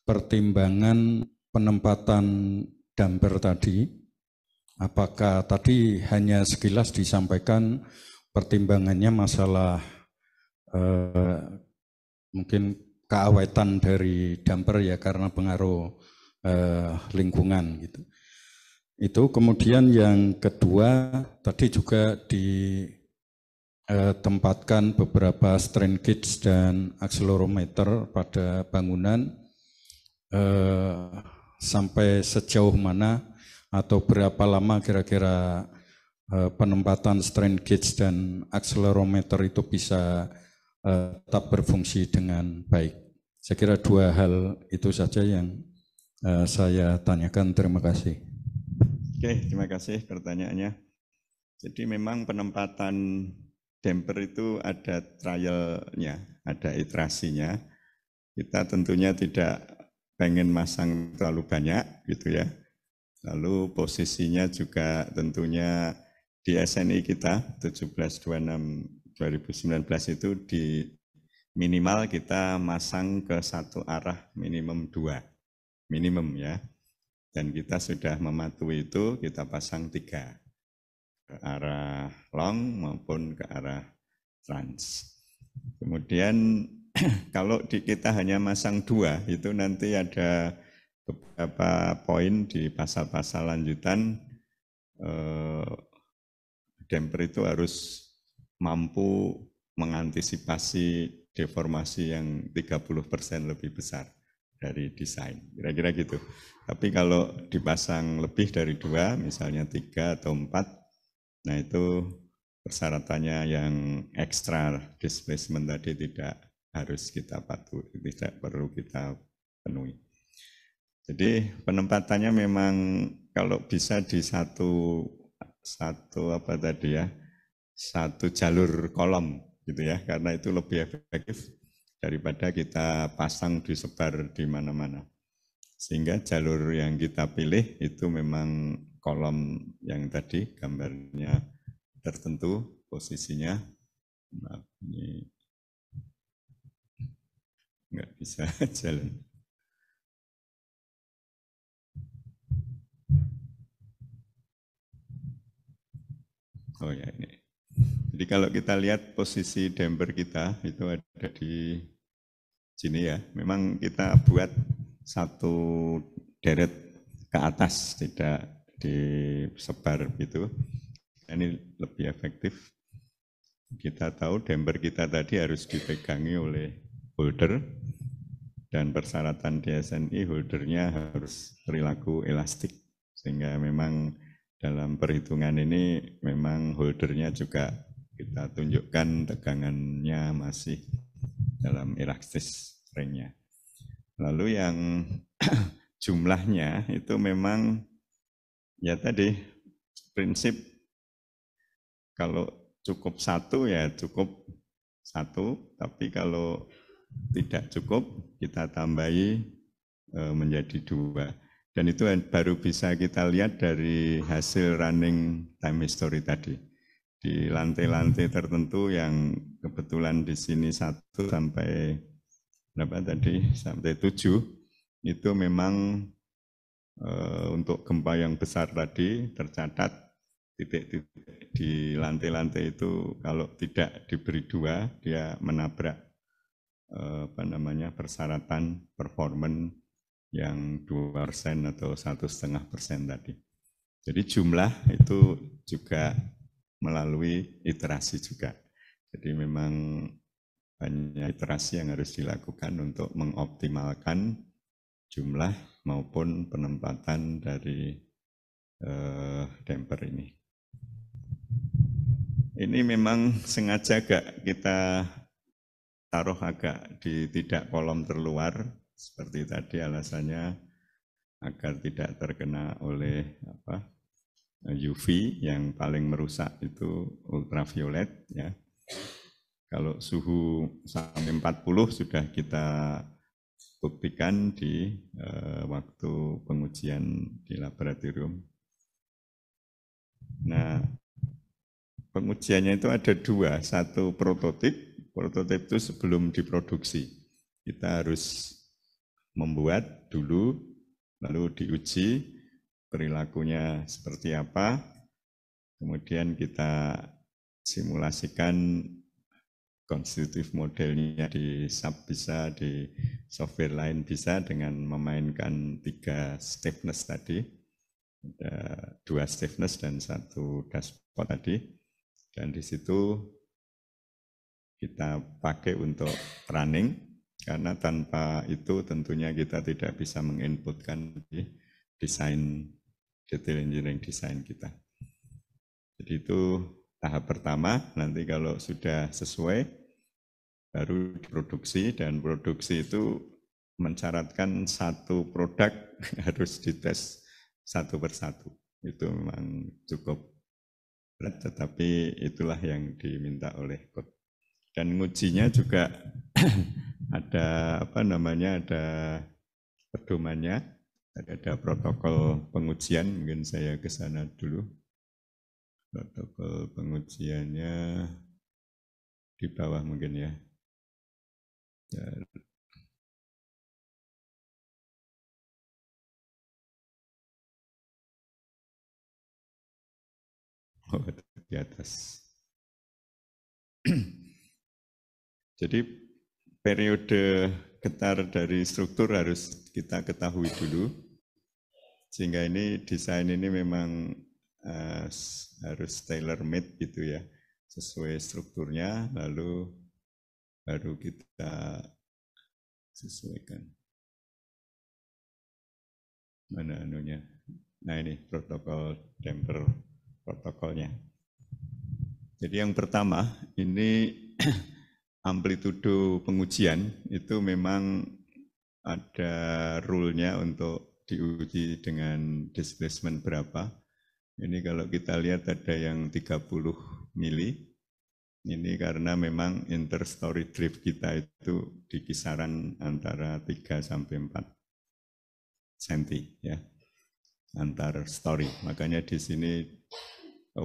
pertimbangan penempatan damper tadi. Apakah tadi hanya sekilas disampaikan pertimbangannya masalah mungkin keawetan dari damper ya karena pengaruh lingkungan gitu. Itu kemudian yang kedua tadi juga ditempatkan beberapa strain gauge dan accelerometer pada bangunan sampai sejauh mana atau berapa lama kira-kira penempatan strain gauge dan accelerometer itu bisa tetap berfungsi dengan baik. Saya kira dua hal itu saja yang saya tanyakan. Terima kasih. Oke, terima kasih pertanyaannya. Jadi memang penempatan damper itu ada trialnya, ada iterasinya. Kita tentunya tidak pengen masang terlalu banyak gitu ya. Lalu posisinya juga tentunya di SNI kita 1726/2019 itu di minimal kita masang ke satu arah minimum 2, minimum ya. Dan kita sudah mematuhi itu, kita pasang 3, ke arah long maupun ke arah trans. Kemudian kalau kita hanya masang 2, itu nanti ada beberapa poin di pasal-pasal lanjutan, damper itu harus mampu mengantisipasi deformasi yang 30% lebih besar dari desain, kira-kira gitu. Tapi kalau dipasang lebih dari 2, misalnya 3 atau 4, nah itu persyaratannya yang ekstra displacement tadi tidak harus kita patuhi, tidak perlu kita penuhi. Jadi penempatannya memang kalau bisa di satu jalur kolom gitu ya, karena itu lebih efektif daripada kita pasang disebar di mana-mana. Sehingga jalur yang kita pilih itu memang kolom yang tadi gambarnya tertentu posisinya. Maaf, ini nggak bisa jalan. Oh ya ini. Jadi kalau kita lihat posisi damper kita itu ada di sini ya. Memang kita buat satu deret ke atas, tidak disebar gitu. Ini lebih efektif. Kita tahu damper kita tadi harus dipegangi oleh holder dan persyaratan DSNI holdernya harus perilaku elastik. Sehingga memang dalam perhitungan ini memang holdernya juga kita tunjukkan tegangannya masih dalam elastis ringnya. Lalu yang jumlahnya itu memang ya tadi prinsip kalau cukup 1 ya cukup 1, tapi kalau tidak cukup kita tambahi menjadi 2. Dan itu baru bisa kita lihat dari hasil running time history tadi. Di lantai-lantai tertentu yang kebetulan di sini 1 sampai berapa tadi? Sampai 7, itu memang untuk gempa yang besar tadi tercatat titik-titik di lantai-lantai itu kalau tidak diberi 2, dia menabrak persyaratan performance yang 2% atau 1,5% tadi. Jadi jumlah itu juga melalui iterasi juga. Jadi memang banyak iterasi yang harus dilakukan untuk mengoptimalkan jumlah maupun penempatan dari damper ini. Ini memang sengaja agak kita taruh agak di tidak kolom terluar, seperti tadi alasannya agar tidak terkena oleh UV yang paling merusak itu ultraviolet ya. Kalau suhu sampai 40 sudah kita buktikan di waktu pengujian di laboratorium. Nah, pengujiannya itu ada dua, satu prototip itu sebelum diproduksi. Kita harus membuat dulu, lalu diuji perilakunya seperti apa, kemudian kita simulasikan konstitutif modelnya di SAP bisa, di software lain bisa dengan memainkan 3 stiffness tadi. Ada 2 stiffness dan 1 dashboard tadi. Dan di situ kita pakai untuk running, karena tanpa itu tentunya kita tidak bisa menginputkan di desain, detail engineering design kita. Jadi itu tahap pertama, nanti kalau sudah sesuai baru diproduksi, dan produksi itu mensyaratkan satu produk harus dites satu persatu. Itu memang cukup berat, tetapi itulah yang diminta oleh KOT. Dan ngujinya juga ada ada pedomannya, ada protokol pengujian, mungkin saya ke sana dulu. Protokol pengujiannya di bawah mungkin ya. Oh, di atas. Jadi periode getar dari struktur harus kita ketahui dulu, sehingga ini desain ini memang harus tailor-made gitu ya, sesuai strukturnya, lalu baru kita sesuaikan. Mana anunya? Nah ini protokol damper protokolnya. Jadi yang pertama ini amplitudo pengujian itu memang ada rule-nya untuk diuji dengan displacement berapa. Ini kalau kita lihat ada yang 30 mili. Ini karena memang interstory drift kita itu di kisaran antara 3 sampai 4 cm ya, antar story. Makanya di sini 2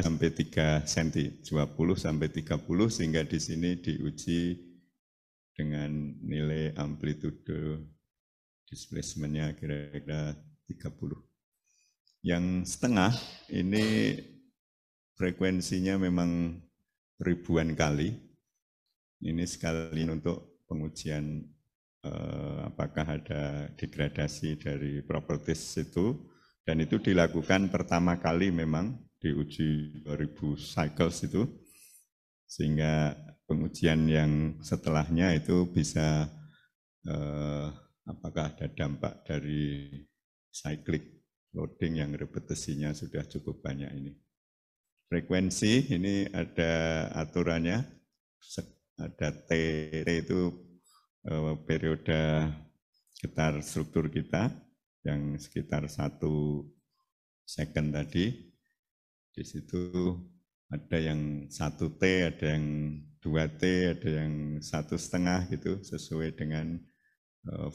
sampai 3 cm, 20 sampai 30, sehingga di sini diuji dengan nilai amplitude displacementnya kira-kira 30. Yang setengah ini frekuensinya memang ribuan kali. Ini sekalian untuk pengujian apakah ada degradasi dari properties itu, dan itu dilakukan pertama kali memang diuji 2000 cycles itu, sehingga pengujian yang setelahnya itu bisa apakah ada dampak dari cyclic loading yang repetisinya sudah cukup banyak ini. Frekuensi ini ada aturannya, ada T itu periode getar struktur kita yang sekitar 1 second tadi. Di situ ada yang 1T, ada yang 2T, ada yang 1,5 gitu, sesuai dengan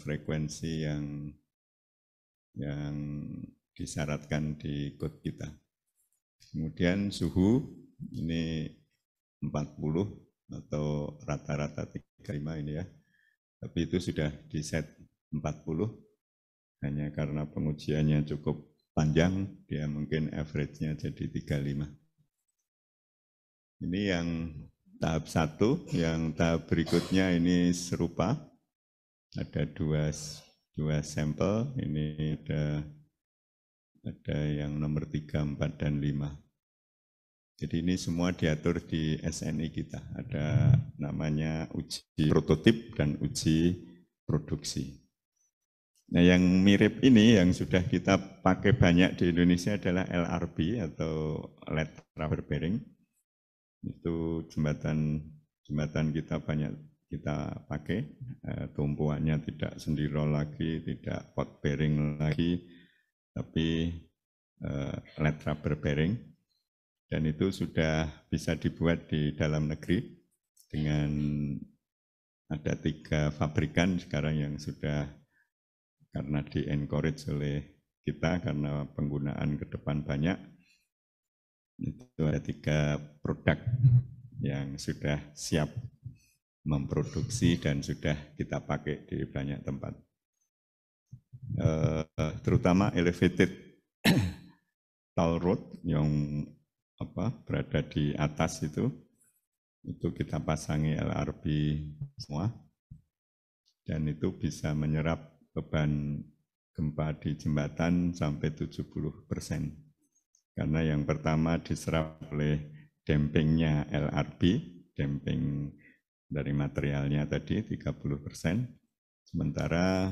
frekuensi yang disyaratkan di kode kita. Kemudian suhu ini 40 atau rata-rata 35 ini ya. Tapi itu sudah di set 40, hanya karena pengujiannya cukup panjang, dia mungkin average-nya jadi 35. Ini yang tahap 1, yang tahap berikutnya ini serupa. Ada dua sampel, ini ada yang nomor 3, 4, dan 5. Jadi ini semua diatur di SNI kita. Ada namanya uji prototip dan uji produksi. Nah, yang mirip ini yang sudah kita pakai banyak di Indonesia adalah LRB atau Light Rubber Bearing. Itu jembatan kita banyak kita pakai, tumpuannya tidak sendirol lagi, tidak pot bearing lagi, tapi Light Rubber Bearing. Dan itu sudah bisa dibuat di dalam negeri dengan ada 3 pabrikan sekarang yang sudah, karena di-encourage oleh kita karena penggunaan ke depan banyak, itu ada 3 produk yang sudah siap memproduksi dan sudah kita pakai di banyak tempat. Terutama elevated toll road yang berada di atas itu kita pasangi LRB semua, dan itu bisa menyerap beban gempa di jembatan sampai 70%. Karena yang pertama diserap oleh dampingnya LRB, damping dari materialnya tadi 30%, sementara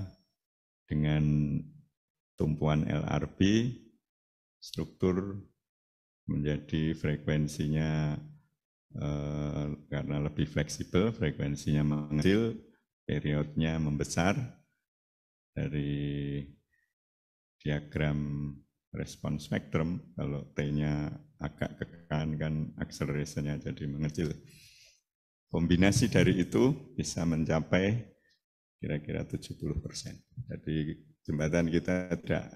dengan tumpuan LRB struktur menjadi frekuensinya karena lebih fleksibel, frekuensinya mengecil, periodnya membesar. Dari diagram respons spektrum, kalau T-nya agak ke kanan kan acceleration-nya jadi mengecil. Kombinasi dari itu bisa mencapai kira-kira 70%. Jadi jembatan kita tidak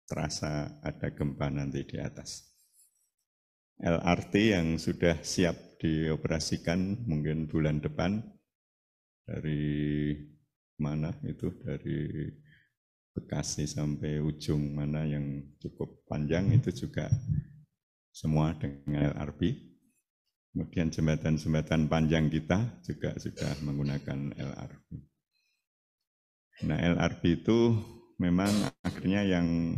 terasa ada gempa nanti di atas. LRT yang sudah siap dioperasikan mungkin bulan depan, dari mana itu, dari Bekasi sampai ujung mana yang cukup panjang itu juga semua dengan LRB. Kemudian jembatan-jembatan panjang kita juga sudah menggunakan LRB. Nah, LRB itu memang akhirnya yang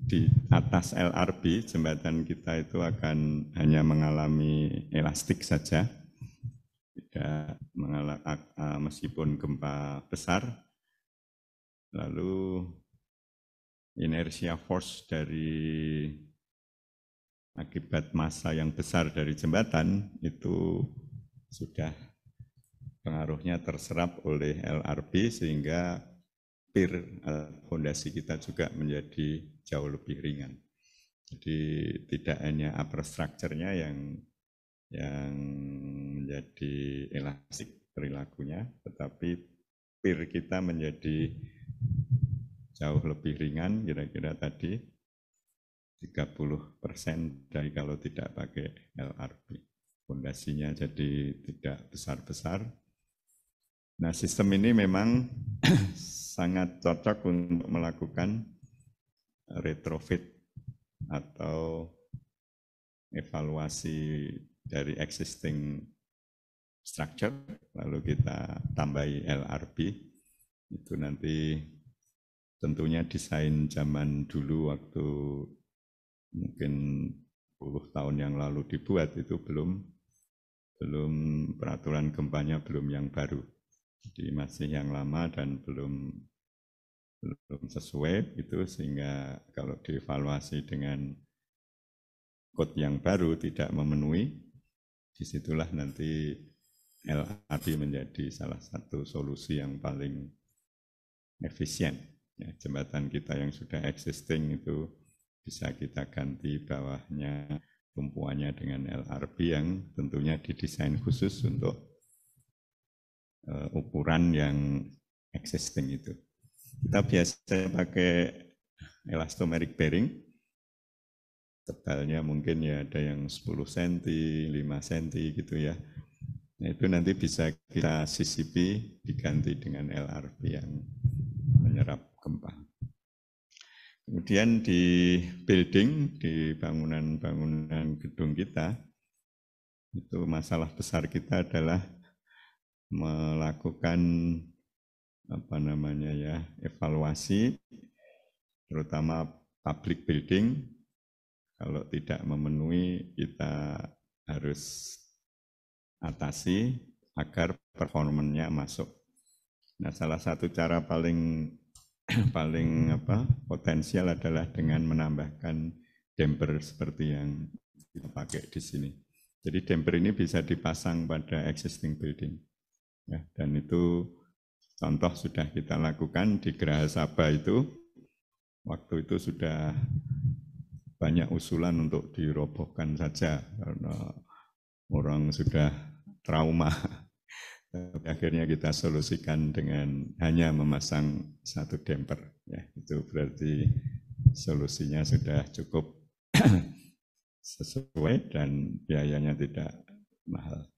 di atas LRB jembatan kita itu akan hanya mengalami elastik saja, tidak mengalami meskipun gempa besar. Lalu inertia force dari akibat massa yang besar dari jembatan itu sudah pengaruhnya terserap oleh LRB, sehingga pier fondasi kita juga menjadi jauh lebih ringan. Jadi tidak hanya upper structure-nya yang menjadi elastik perilakunya, tetapi pier kita menjadi jauh lebih ringan, kira-kira tadi 30% dari kalau tidak pakai LRB. Fondasinya jadi tidak besar-besar. Nah, sistem ini memang sangat cocok untuk melakukan retrofit atau evaluasi dari existing structure, lalu kita tambahi LRB. Itu nanti tentunya desain zaman dulu waktu mungkin 10 tahun yang lalu dibuat itu belum peraturan gempanya belum yang baru. Jadi masih yang lama dan belum sesuai itu, sehingga kalau dievaluasi dengan kode yang baru tidak memenuhi, disitulah nanti LRB menjadi salah satu solusi yang paling efisien. Ya, jembatan kita yang sudah existing itu bisa kita ganti bawahnya tumpuannya dengan LRB yang tentunya didesain khusus untuk ukuran yang existing itu. Kita biasa pakai elastomeric bearing, tebalnya mungkin ya ada yang 10 cm, 5 cm gitu ya. Nah, itu nanti bisa kita sisipi diganti dengan LRB yang menyerap gempa. Kemudian di building, di bangunan-bangunan gedung kita, itu masalah besar kita adalah melakukan evaluasi, terutama public building. Kalau tidak memenuhi, kita harus atasi agar performanya masuk. Nah, salah satu cara paling potensial adalah dengan menambahkan damper seperti yang kita pakai di sini. Jadi damper ini bisa dipasang pada existing building. Ya, dan itu contoh sudah kita lakukan di Geraha Sabah itu. Waktu itu sudah banyak usulan untuk dirobohkan saja karena orang sudah trauma. Tapi akhirnya kita solusikan dengan hanya memasang satu damper. Ya, itu berarti solusinya sudah cukup sesuai dan biayanya tidak mahal.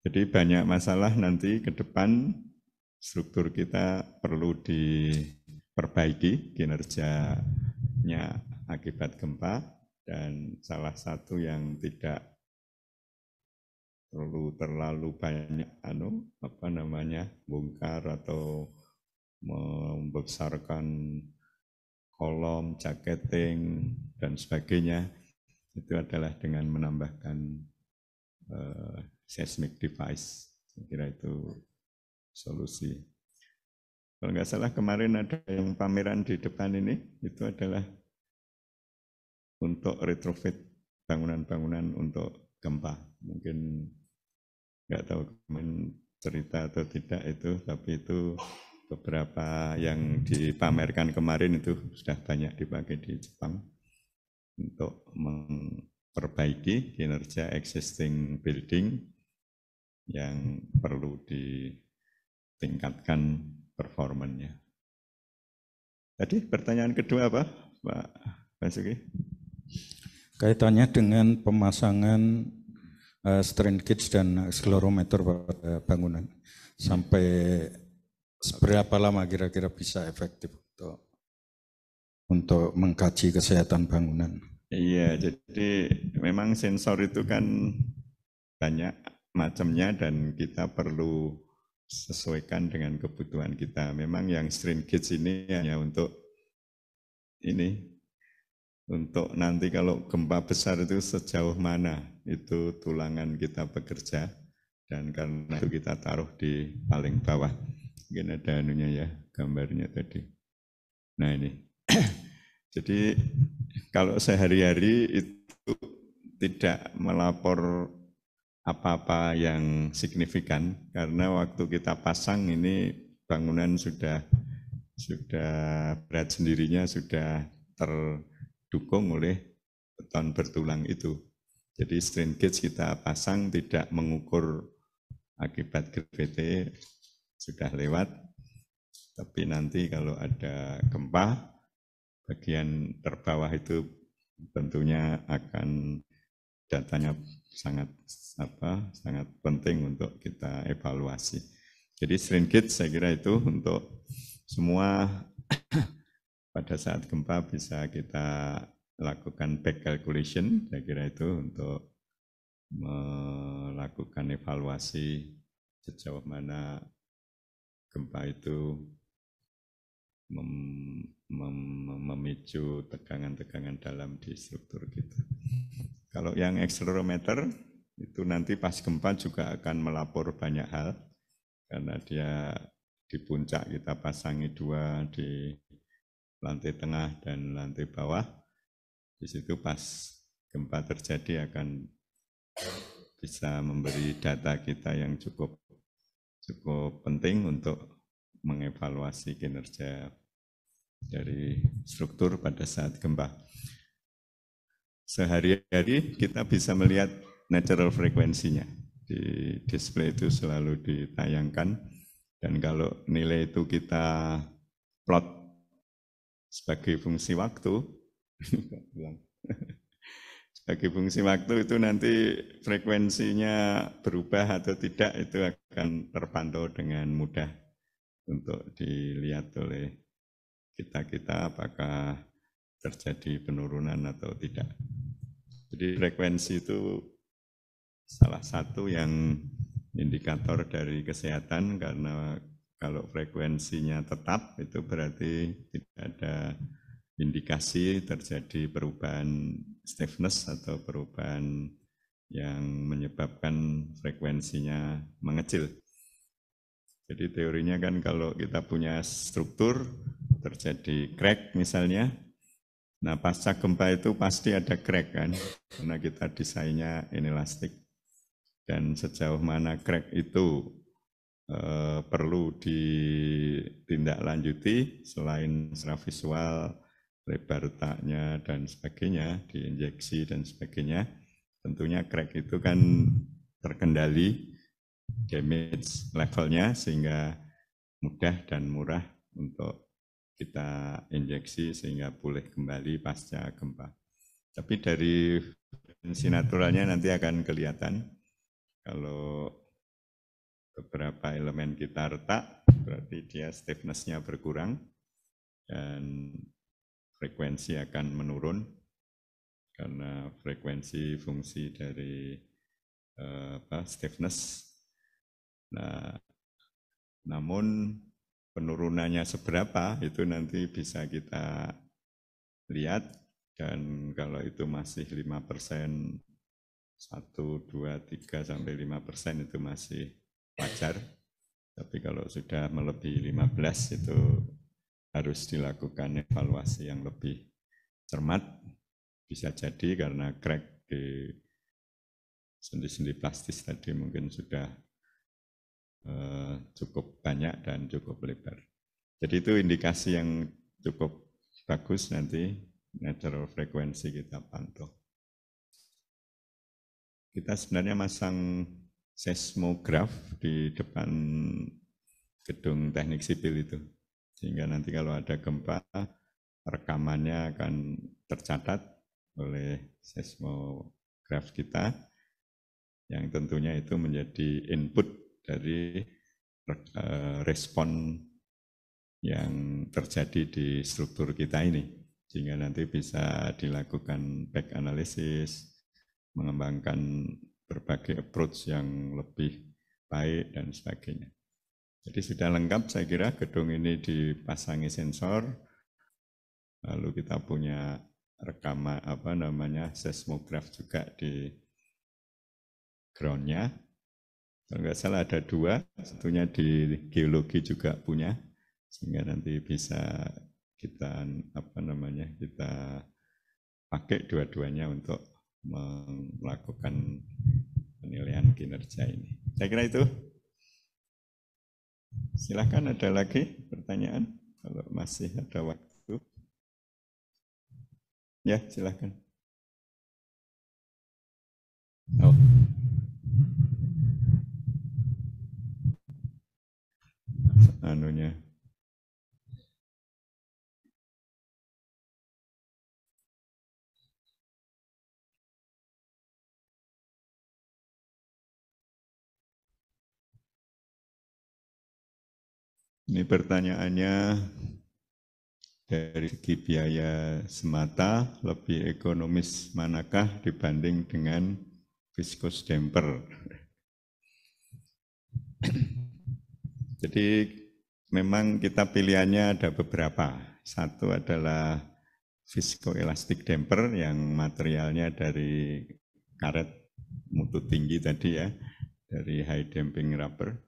Jadi banyak masalah nanti ke depan, struktur kita perlu diperbaiki kinerjanya akibat gempa, dan salah satu yang tidak perlu terlalu banyak bongkar atau membesarkan kolom, jacketing, dan sebagainya, itu adalah dengan menambahkan seismic device. Saya kira itu solusi. Kalau nggak salah kemarin ada yang pameran di depan ini, itu adalah untuk retrofit bangunan-bangunan untuk gempa. Mungkin nggak tahu kemarin cerita atau tidak itu, tapi itu beberapa yang dipamerkan kemarin itu sudah banyak dipakai di Jepang untuk memperbaiki kinerja existing building yang perlu ditingkatkan performanya. Tadi pertanyaan kedua apa, Pak Basuki? Kaitannya dengan pemasangan strain gauge dan accelerometer pada bangunan. Sampai seberapa lama kira-kira bisa efektif untuk mengkaji kesehatan bangunan? Iya, jadi memang sensor itu kan banyak macamnya dan kita perlu sesuaikan dengan kebutuhan kita. Memang yang strain gauge ini hanya untuk nanti kalau gempa besar itu sejauh mana itu tulangan kita bekerja, dan karena itu kita taruh di paling bawah. Mungkin ada anunya ya, gambarnya tadi. Nah ini, jadi kalau sehari-hari itu tidak melapor apa-apa yang signifikan, karena waktu kita pasang ini bangunan sudah berat sendirinya sudah terdukung oleh beton bertulang itu. Jadi strain gauge kita pasang tidak mengukur akibat gravity, sudah lewat. Tapi nanti kalau ada gempa, bagian terbawah itu tentunya akan datanya sangat penting untuk kita evaluasi. Jadi strain gauge saya kira itu untuk semua pada saat gempa bisa kita lakukan back calculation, saya kira itu untuk melakukan evaluasi sejauh mana gempa itu memicu tegangan-tegangan dalam di struktur kita. Kalau yang accelerometer itu nanti pas gempa juga akan melapor banyak hal, karena dia di puncak kita pasangi 2 di lantai tengah dan lantai bawah. Di situ pas gempa terjadi akan bisa memberi data kita yang cukup penting untuk mengevaluasi kinerja dari struktur pada saat gempa. Sehari-hari kita bisa melihat natural frekuensinya. Di display itu selalu ditayangkan, dan kalau nilai itu kita plot sebagai fungsi waktu, sebagai fungsi waktu itu nanti frekuensinya berubah atau tidak itu akan terpantau dengan mudah untuk dilihat oleh kita apakah terjadi penurunan atau tidak. Jadi frekuensi itu salah satu yang indikator dari kesehatan, karena kalau frekuensinya tetap itu berarti tidak ada indikasi terjadi perubahan stiffness atau perubahan yang menyebabkan frekuensinya mengecil. Jadi teorinya kan kalau kita punya struktur, terjadi crack misalnya, nah pasca gempa itu pasti ada crack kan, karena kita desainnya inelastik. Dan sejauh mana crack itu perlu ditindaklanjuti selain secara visual, lebar retaknya dan sebagainya, diinjeksi dan sebagainya, tentunya crack itu kan terkendali damage levelnya sehingga mudah dan murah untuk kita injeksi sehingga pulih kembali pasca gempa. Tapi dari frekuensi naturalnya nanti akan kelihatan kalau beberapa elemen kita retak, berarti dia stiffness-nya berkurang dan frekuensi akan menurun karena frekuensi fungsi dari stiffness. Nah, namun penurunannya seberapa itu nanti bisa kita lihat, dan kalau itu masih 5%, 1, 2, 3, sampai 5% itu masih wajar. Tapi kalau sudah melebihi 15 itu harus dilakukan evaluasi yang lebih cermat. Bisa jadi karena crack di sendi-sendi plastis tadi mungkin sudah cukup banyak dan cukup lebar. Jadi itu indikasi yang cukup bagus nanti natural frekuensi kita pantau. Kita sebenarnya masang seismograf di depan gedung teknik sipil itu, sehingga nanti kalau ada gempa rekamannya akan tercatat oleh seismograf kita, yang tentunya itu menjadi input dari respon yang terjadi di struktur kita ini, sehingga nanti bisa dilakukan back analysis, mengembangkan berbagai approach yang lebih baik dan sebagainya. Jadi sudah lengkap saya kira, gedung ini dipasangi sensor, lalu kita punya rekaman seismograf juga di groundnya. Kalau nggak salah ada 2, satunya di geologi juga punya, sehingga nanti bisa kita kita pakai dua-duanya untuk melakukan penilaian kinerja ini. Saya kira itu. Silakan, ada lagi pertanyaan kalau masih ada waktu. Ya, silakan. Oh. Anunya. Ini pertanyaannya, dari segi biaya semata lebih ekonomis manakah dibanding dengan viscous damper? Jadi memang kita pilihannya ada beberapa. Satu adalah viscoelastic damper yang materialnya dari karet mutu tinggi tadi ya, dari high damping rubber.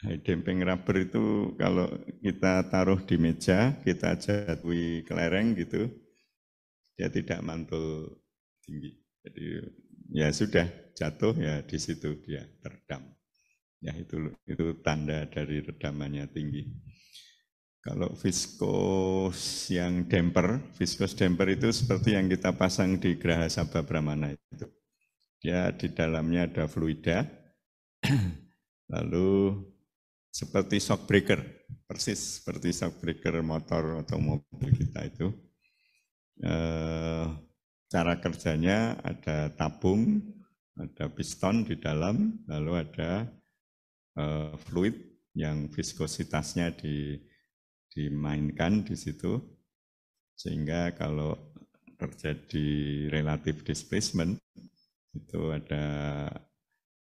High damping rubber itu kalau kita taruh di meja, kita jatuhi kelereng gitu, dia tidak mantul tinggi. Jadi ya sudah jatuh ya di situ dia teredam. Ya itu tanda dari redamannya tinggi. Kalau viscous yang damper, viscous damper itu seperti yang kita pasang di Geraha Sabah Brahmana itu. Dia di dalamnya ada fluida, lalu seperti shock breaker, persis seperti shock breaker motor atau mobil kita itu. Cara kerjanya ada tabung, ada piston di dalam, lalu ada fluid yang viskositasnya dimainkan di situ, sehingga kalau terjadi relative displacement itu ada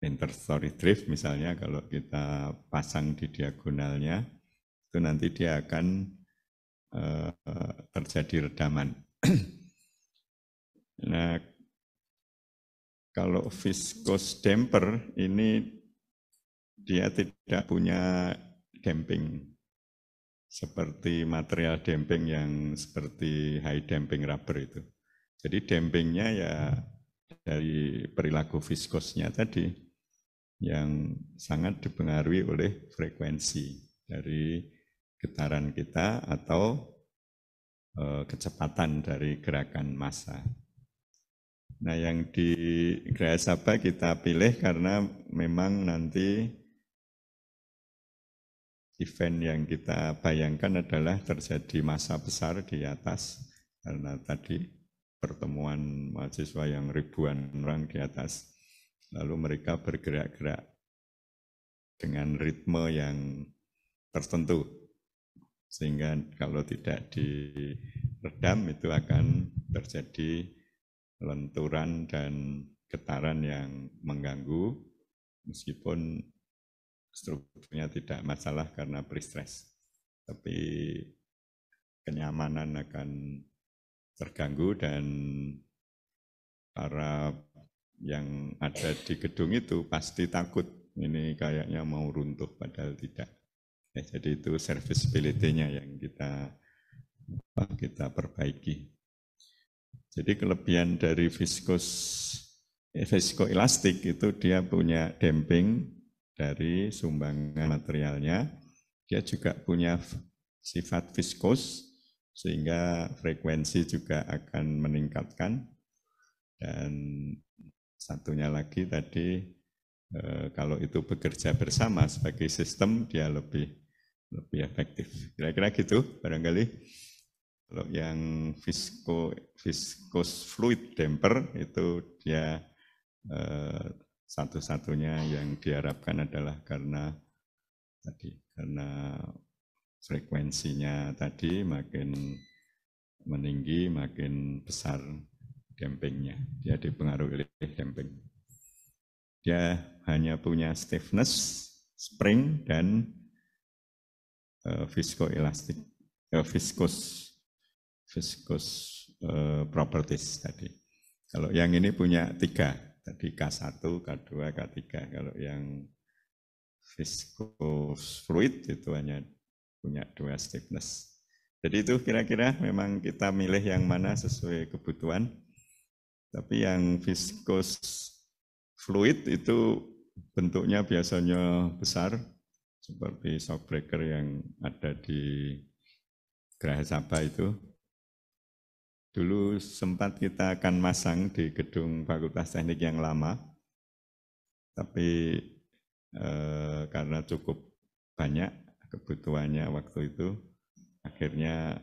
interstory drift misalnya, kalau kita pasang di diagonalnya itu nanti dia akan terjadi redaman. Nah, kalau viscous damper ini dia tidak punya damping seperti material damping yang seperti high damping rubber itu. Jadi dampingnya ya dari perilaku viskosnya tadi yang sangat dipengaruhi oleh frekuensi dari getaran kita atau kecepatan dari gerakan massa. Nah, yang di Graha Sabha kita pilih karena memang nanti event yang kita bayangkan adalah terjadi massa besar di atas, karena tadi pertemuan mahasiswa yang ribuan orang di atas, lalu mereka bergerak-gerak dengan ritme yang tertentu, sehingga kalau tidak diredam itu akan terjadi lenturan dan getaran yang mengganggu, meskipun strukturnya tidak masalah karena pre-stress, tapi kenyamanan akan terganggu dan para yang ada di gedung itu pasti takut ini kayaknya mau runtuh, padahal tidak. Ya, jadi itu serviceability-nya yang kita perbaiki. Jadi kelebihan dari viskoelastik itu dia punya damping dari sumbangan materialnya, dia juga punya sifat viskos sehingga frekuensi juga akan meningkatkan, dan satunya lagi tadi kalau itu bekerja bersama sebagai sistem dia lebih efektif. Kira-kira gitu barangkali. Kalau yang viscous fluid damper itu dia satu-satunya yang diharapkan adalah karena frekuensinya tadi makin meninggi, makin besar dampingnya. Dia dipengaruhi oleh damping. Dia hanya punya stiffness, spring, dan viscoelastic, viscous properties tadi. Kalau yang ini punya 3. Tadi K1, K2, K3. Kalau yang viscous fluid itu hanya punya 2 stiffness. Jadi itu kira-kira memang kita milih yang mana sesuai kebutuhan. Tapi yang viscous fluid itu bentuknya biasanya besar, seperti shockbreaker yang ada di Graha Sabha itu. Dulu sempat kita akan masang di gedung Fakultas Teknik yang lama, tapi karena cukup banyak kebutuhannya waktu itu, akhirnya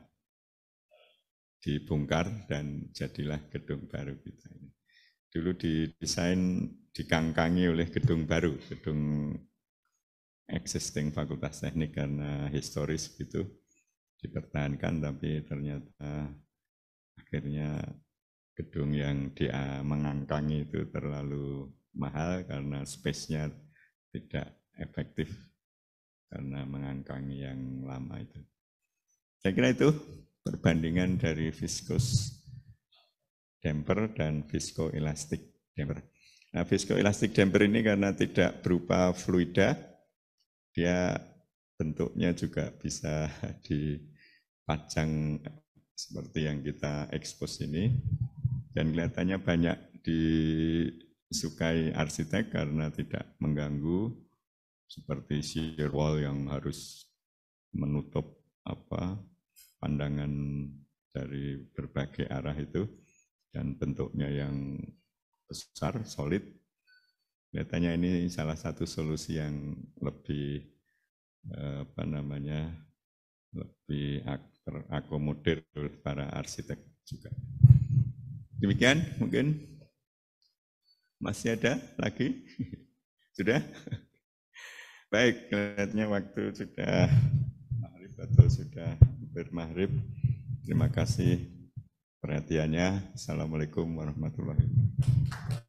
dibongkar dan jadilah gedung baru kita ini. Dulu didesain dikangkangi oleh gedung baru, gedung existing Fakultas Teknik karena historis gitu, dipertahankan, tapi ternyata akhirnya gedung yang dia mengangkangi itu terlalu mahal karena space-nya tidak efektif karena mengangkangi yang lama itu. Saya kira itu perbandingan dari viscous damper dan viscoelastic damper. Nah, viscoelastic damper ini karena tidak berupa fluida, dia bentuknya juga bisa dipajang seperti yang kita expose ini, dan kelihatannya banyak disukai arsitek karena tidak mengganggu seperti shear wall yang harus menutup pandangan dari berbagai arah itu, dan bentuknya yang besar, solid. Kelihatannya ini salah satu solusi yang lebih lebih terakomodir oleh para arsitek juga. Demikian mungkin. Masih ada lagi? Sudah? Baik, kelihatannya waktu sudah maghrib atau sudah bermaghrib. Terima kasih perhatiannya. Assalamualaikum warahmatullahi wabarakatuh.